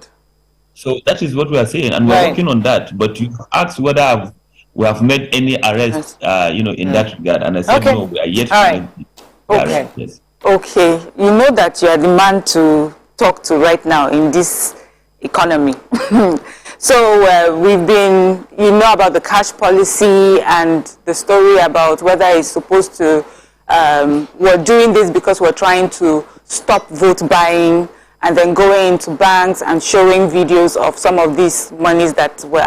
So that is what we are saying, and we're working on that. But you asked whether we have made any arrests, in that regard, and I said no, we are yet to make Okay. Yes. Okay. You know that you are the man to talk to right now in this economy. So we've been, about the cash policy and the story about whether it's supposed to, we're doing this because we're trying to stop vote buying, and then going into banks and showing videos of some of these monies that were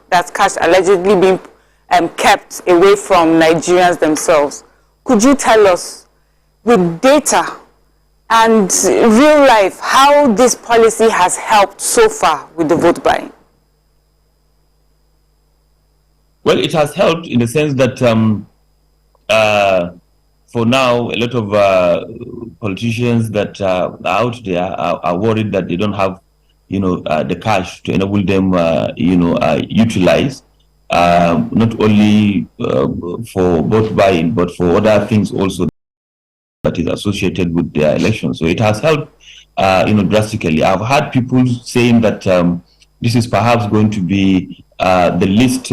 that's cash allegedly being kept away from Nigerians themselves. Could you tell us, with data and real life, how this policy has helped so far with the vote buying? Well, it has helped in the sense that for now, a lot of politicians that are out there are worried that they don't have, the cash to enable them, utilize not only for vote buying, but for other things also that is associated with their election. So it has helped, drastically. I've had people saying that this is perhaps going to be the least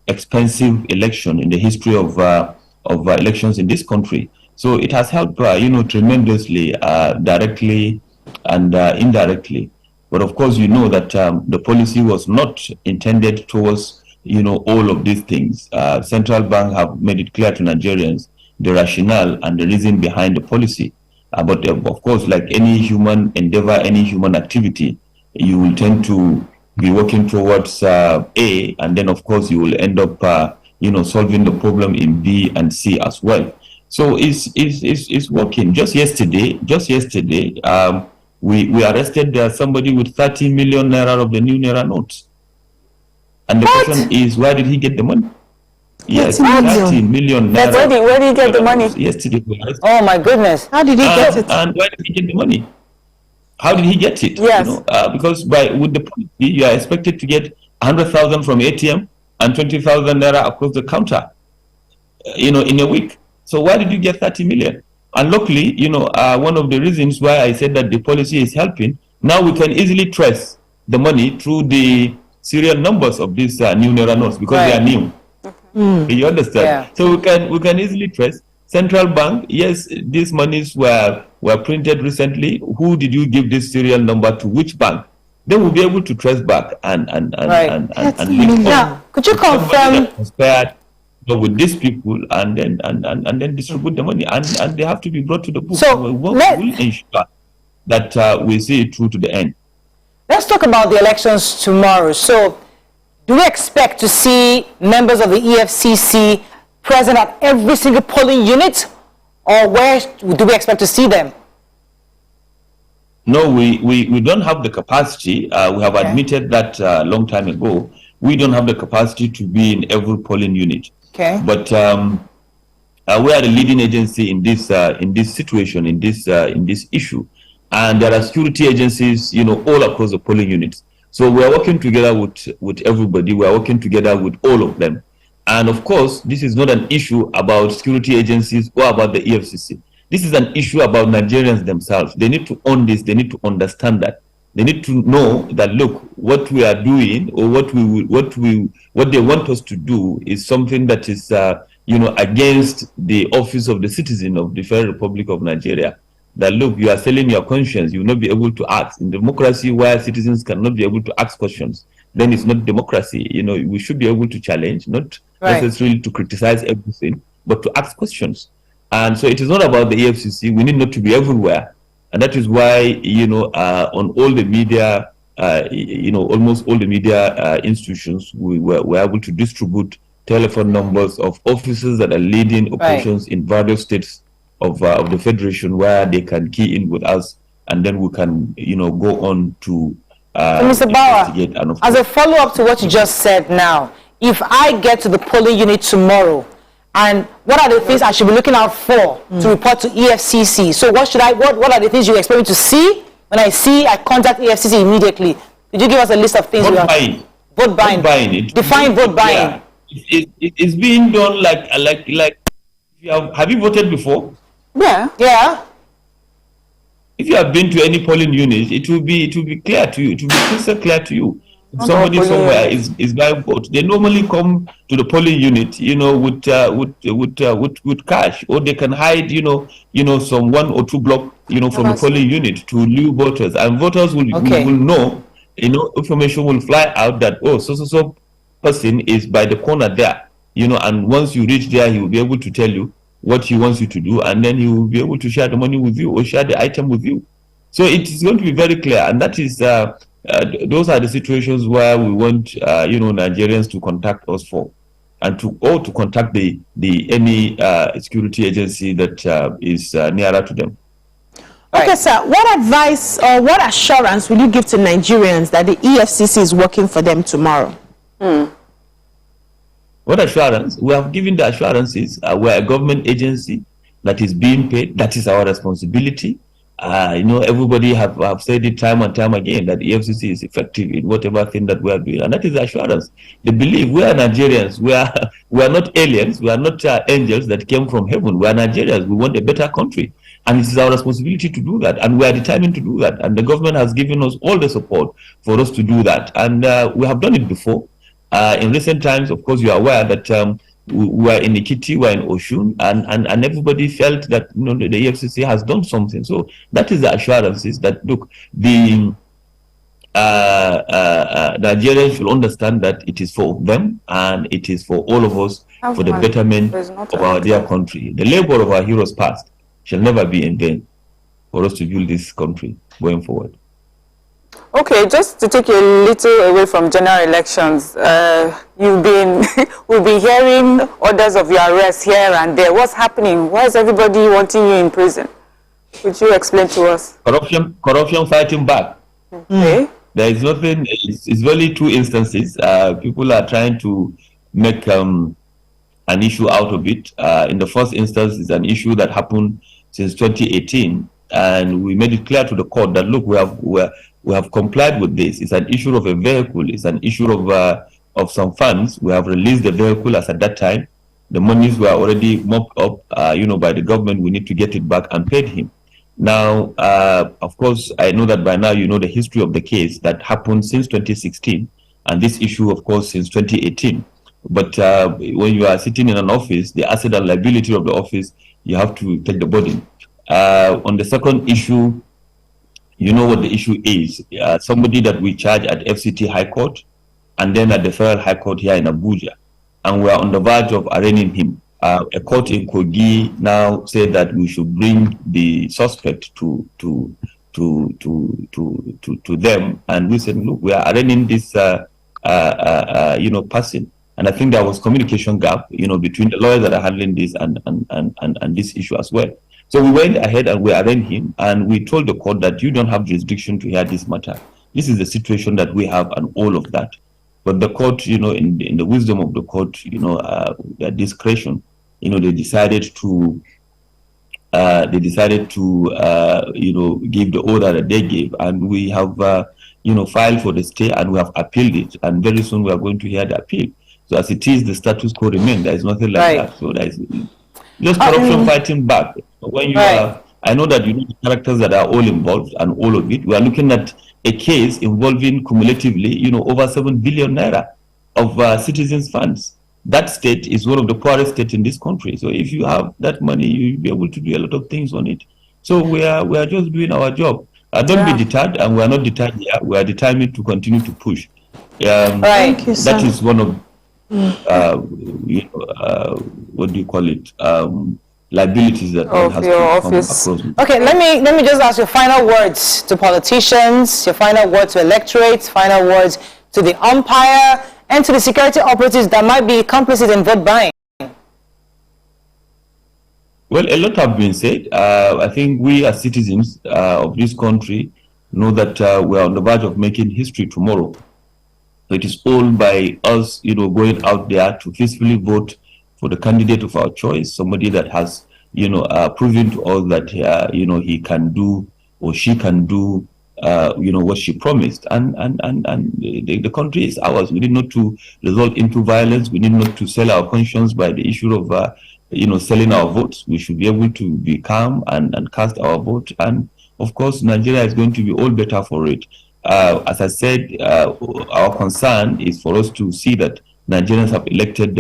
expensive election in the history of elections in this country. So it has helped, tremendously, directly and indirectly. But of course, that the policy was not intended towards, all of these things. Central bank have made it clear to Nigerians the rationale and the reason behind the policy. But of course, like any human endeavor, any human activity, you will tend to be working towards A, and then of course you will end up, solving the problem in B and C as well. So it's working. Just yesterday, we arrested somebody with 30 million naira of the new naira notes. And the question is, where did he get the money? Yes, 30 million naira. Where did he get the money? Yesterday. Oh my goodness. How did he get it? And where did he get the money? How did he get it? Yes. Because with the policy, you are expected to get 100,000 from ATM and 20,000 naira across the counter, in a week. So why did you get 30 million? And luckily, one of the reasons why I said that the policy is helping, now we can easily trace the money through the serial numbers of these new naira notes, because they are new. You understand? Yeah. So we can easily trace. Central bank, yes, these monies were printed recently. Who did you give this serial number to? Which bank? Then we'll be able to trace back and link up. Could you confirm? With these people and then distribute the money, and they have to be brought to the book. So we'll ensure that we see it through to the end. Let's talk about the elections tomorrow. So do we expect to see members of the EFCC present at every single polling unit, or where do we expect to see them? No, we don't have the capacity. We have admitted that a long time ago. We don't have the capacity to be in every polling unit. Okay. But we are the leading agency in this situation, in this issue, and there are security agencies, all across the polling units. So we are working together with everybody. We are working together with all of them, and of course, this is not an issue about security agencies or about the EFCC. This is an issue about Nigerians themselves. They need to own this. They need to understand that. They need to know that, look, what we are doing, or what they want us to do, is something that is, against the office of the citizen of the Federal Republic of Nigeria. That, look, you are selling your conscience. You will not be able to ask. In democracy, where citizens cannot be able to ask questions, then it's not democracy. We should be able to challenge, not necessarily to criticize everything, but to ask questions. And so it is not about the EFCC. We need not to be everywhere. And that is why, on all the media, almost all the media institutions, we were able to distribute telephone numbers of officers that are leading operations in various states of the federation, where they can key in with us, and then we can go on to Mr. Bawa, as a follow-up to what you just said now, if I get to the polling unit tomorrow, and what are the things I should be looking out for to report to EFCC? So what are the things you expect me to see? When I contact EFCC immediately. Did you give us a list of things? Vote buying. Vote buying. Define vote buying. Yeah. It's being done like have you voted before? Yeah. If you have been to any polling unit, it will be clear to you. It will be crystal clear to you. If somebody somewhere is buying vote, they normally come to the polling unit, with cash, or they can hide, some 1 or 2 block, from the polling unit to lure voters, and voters will know, information will fly out that so person is by the corner there, and once you reach there, he will be able to tell you what he wants you to do, and then he will be able to share the money with you or share the item with you. So it is going to be very clear, and that is those are the situations where we want Nigerians to contact us for, and to contact any security agency that is nearer to them. Okay, sir. What advice or what assurance will you give to Nigerians that the EFCC is working for them tomorrow? What assurance? We have given the assurances. We're a government agency that is being paid. That is our responsibility. Everybody have said it time and time again that EFCC is effective in whatever thing that we are doing, and that is the assurance. They believe we are Nigerians. We are not aliens. We are not angels that came from heaven. We are Nigerians. We want a better country, and it is our responsibility to do that, and we are determined to do that. And the government has given us all the support for us to do that, and we have done it before. In recent times, of course, you are aware that we were in Ekiti, we were in Oshun, and everybody felt that the EFCC has done something. So that is the assurances that, look, the Nigerians should understand that it is for them and it is for all of us, for the betterment of our dear country. The labor of our heroes past shall never be in vain for us to build this country going forward. Okay, just to take you a little away from general elections, we've been hearing orders of your arrest here and there. What's happening? Why is everybody wanting you in prison? Could you explain to us? Corruption fighting back. Okay. There is nothing. It's only 2 instances. People are trying to make an issue out of it. In the first instance, it's an issue that happened since 2018, and we made it clear to the court that, look, we have complied with this. It's an issue of a vehicle. It's an issue of some funds. We have released the vehicle as at that time. The monies were already mopped up, by the government. We need to get it back and paid him. Now, of course, I know that by now you know the history of the case that happened since 2016, and this issue, of course, since 2018. But when you are sitting in an office, the asset and liability of the office, you have to take the burden. On the second issue, you know what the issue is. Somebody that we charge at FCT High Court and then at the Federal High Court here in Abuja, and we are on the verge of arraigning him. A court in Kogi now said that we should bring the suspect to them, and we said, look, we are arraigning this person. And I think there was communication gap, between the lawyers that are handling this and this issue as well. So we went ahead and we arraigned him, and we told the court that you don't have jurisdiction to hear this matter. This is the situation that we have and all of that. But the court, in the wisdom of the court, their discretion, they decided to give the order that they gave, and we have, filed for the stay, and we have appealed it, and very soon we are going to hear the appeal. So as it is, the status quo remains. There is nothing like that. So there is just corruption fighting back. When you are, I know that you know the characters that are all involved and all of it. We are looking at a case involving cumulatively, over 7 billion naira of citizens' funds. That state is one of the poorest states in this country. So if you have that money, you'll be able to do a lot of things on it. So we are just doing our job. Don't be deterred, and we are not deterred here. We are determined to continue to push. Thank you, sir. That is one of what do you call it? liabilities that one has to come across with. Okay, let me just ask your final words to politicians, your final words to electorates, final words to the umpire, and to the security operatives that might be complicit in vote buying. Well, a lot have been said. I think we as citizens of this country know that we are on the verge of making history tomorrow. So it is all by us, going out there to peacefully vote for the candidate of our choice, somebody that has, proven to us that, he can do or she can do, what she promised. And the country is ours. We need not to result into violence. We need not to sell our conscience by the issue of, selling our votes. We should be able to be calm and cast our vote. And of course, Nigeria is going to be all better for it. As I said, our concern is for us to see that Nigerians have elected,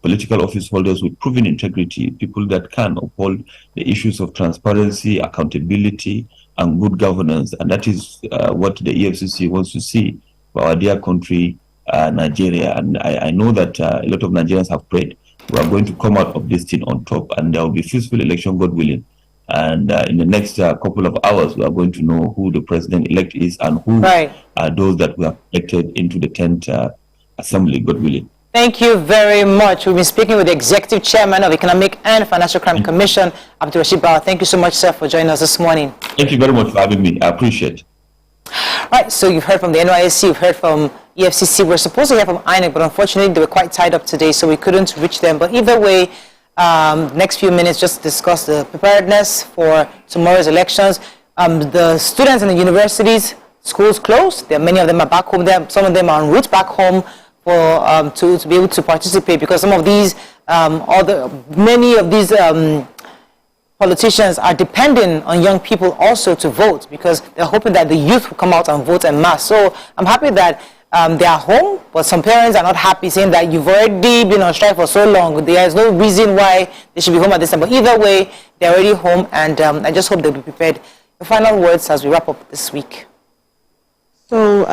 political office holders with proven integrity, people that can uphold the issues of transparency, accountability, and good governance. And that is what the EFCC wants to see for our dear country, Nigeria. And I know that a lot of Nigerians have prayed. We are going to come out of this thing on top, and there will be peaceful election, God willing. And in the next couple of hours, we are going to know who the president-elect is and who are those that we have elected into the 10th Assembly, God willing. Thank you very much. We've been speaking with the Executive Chairman of Economic and Financial Crime Commission, Abdul-Rasheed Bawa. Thank you so much, sir, for joining us this morning. Thank you very much for having me. I appreciate it. Right, so you've heard from the NYSC, you've heard from EFCC. We're supposed to hear from INEC, but unfortunately they were quite tied up today, so we couldn't reach them. But either way, next few minutes just discuss the preparedness for tomorrow's elections. The students in the universities, schools closed. Many of them are back home. Some of them are en route back home for to be able to participate, because some of these many of these politicians are depending on young people also to vote, because they're hoping that the youth will come out and vote en masse. So I'm happy that they are home, but some parents are not happy, saying that you've already been on strike for so long. There is no reason why they should be home at this time. But either way, they're already home, and I just hope they'll be prepared. The final words as we wrap up this week. So,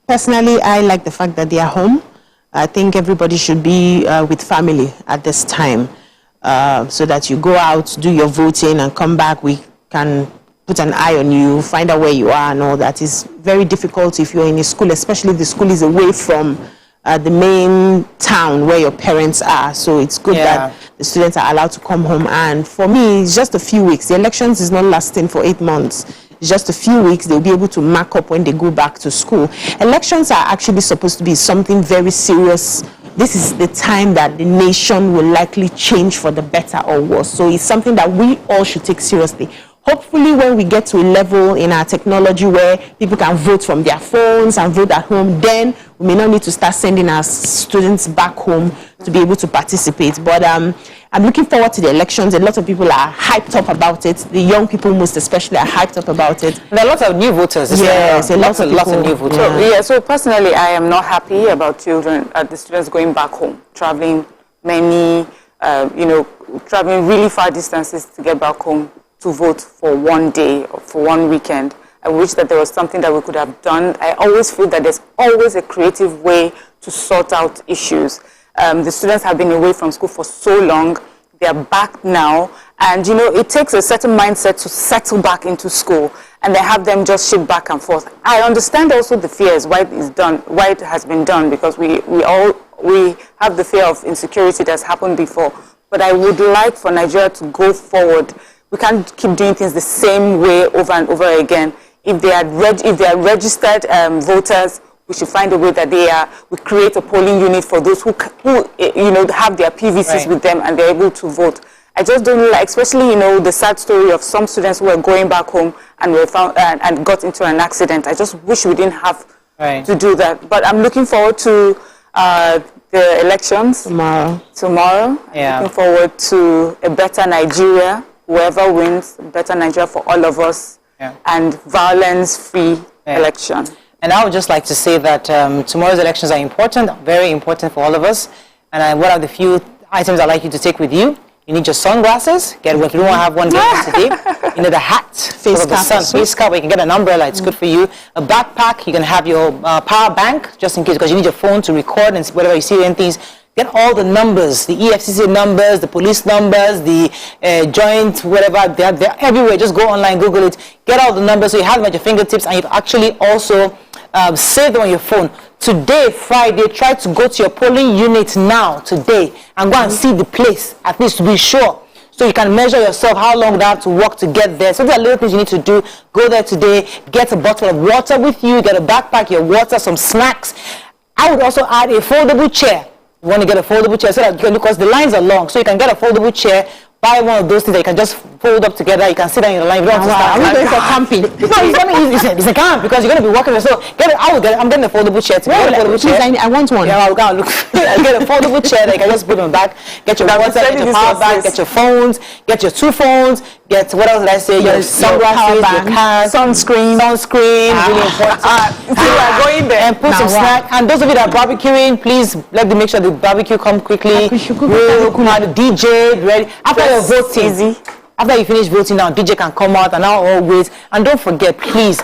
personally, I like the fact that they are home. I think everybody should be with family at this time, so that you go out, do your voting, and come back. We can put an eye on you, find out where you are and all that. Is very difficult if you're in a school, especially if the school is away from the main town where your parents are. So it's good that the students are allowed to come home. And for me, it's just a few weeks. The elections is not lasting for 8 months. It's just a few weeks. They'll be able to mark up when they go back to school. Elections are actually supposed to be something very serious. This is the time that the nation will likely change for the better or worse. So it's something that we all should take seriously. Hopefully, when we get to a level in our technology where people can vote from their phones and vote at home, then we may not need to start sending our students back home to be able to participate. But I'm looking forward to the elections. A lot of people are hyped up about it. The young people most especially are hyped up about it. There are lots of new voters. Yes, lots of new voters. So personally, I am not happy about the students going back home, traveling traveling really far distances to get back home to vote for one day or for one weekend. I wish that there was something that we could have done. I always feel that there's always a creative way to sort out issues. The students have been away from school for so long. They're back now. And, it takes a certain mindset to settle back into school, and they have them just shift back and forth. I understand also the fears, why it has been done, because we have the fear of insecurity that's happened before. But I would like for Nigeria to go forward. We can't keep doing things the same way over and over again. If they are registered voters, we should find a way that we create a polling unit for those who have their PVCs with them and they're able to vote. I just don't like, especially the sad story of some students who were going back home and were found and got into an accident. I just wish we didn't have to do that. But I'm looking forward to the elections tomorrow. Yeah. Looking forward to a better Nigeria. Whoever wins, better Nigeria for all of us, and violence-free election. And I would just like to say that tomorrow's elections are important, very important for all of us. And one of the few items I'd like you to take with you, you need your sunglasses. If you don't have one, get one today. You need a hat, face cap, where you can get an umbrella, it's good for you. A backpack, you can have your power bank, just in case, because you need your phone to record and whatever you see in things. Get all the numbers, the EFCC numbers, the police numbers, the joint, whatever, they're everywhere. Just go online, Google it. Get all the numbers so you have them at your fingertips, and you've actually also save them on your phone. Today, Friday, try to go to your polling unit now, today, and go and see the place, at least to be sure. So you can measure yourself how long you have to walk to get there. So there are little things you need to do. Go there today, get a bottle of water with you, get a backpack, your water, some snacks. I would also add a foldable chair. You want to get a foldable chair so that you can, because the lines are long, so you can get a foldable chair. Buy one of those things that you can just fold up together. You can sit down in the line. You don't have to stand. Are we going for camping? No, it's a camp because you're going to be walking. So I'm getting a foldable chair. I want one. Yeah, I'll go and look. I'll get a foldable chair that you can just put on the back. Get your water, get your power bank, get your phones, get your 2 phones, get, what else did I say? Your sunglasses, your cars, sunscreen, really important. So we are going there. And put some snack. And those of you that are barbecuing, please let them make sure the barbecue come quickly. The DJ ready. After your voting, after you finish voting now, DJ can come out and now all wait. And don't forget, please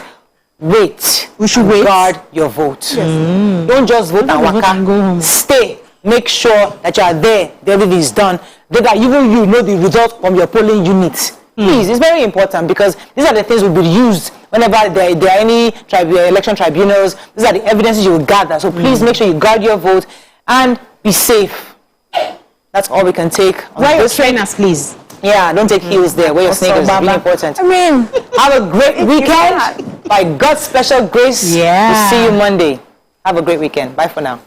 wait. We should wait. Guard your vote. Yes. Don't just vote and waka. Stay. Make sure that you are there. The everything is done. That even you know the result from your polling unit. Please, it's very important because these are the things will be used whenever there are any election tribunals. These are the evidences you will gather. So please make sure you guard your vote and be safe. That's all we can take. Wear your trainers, please. Yeah, don't take heels there. Wear your sneakers. It's really important. I mean, have a great weekend. By God's special grace, we'll see you Monday. Have a great weekend. Bye for now.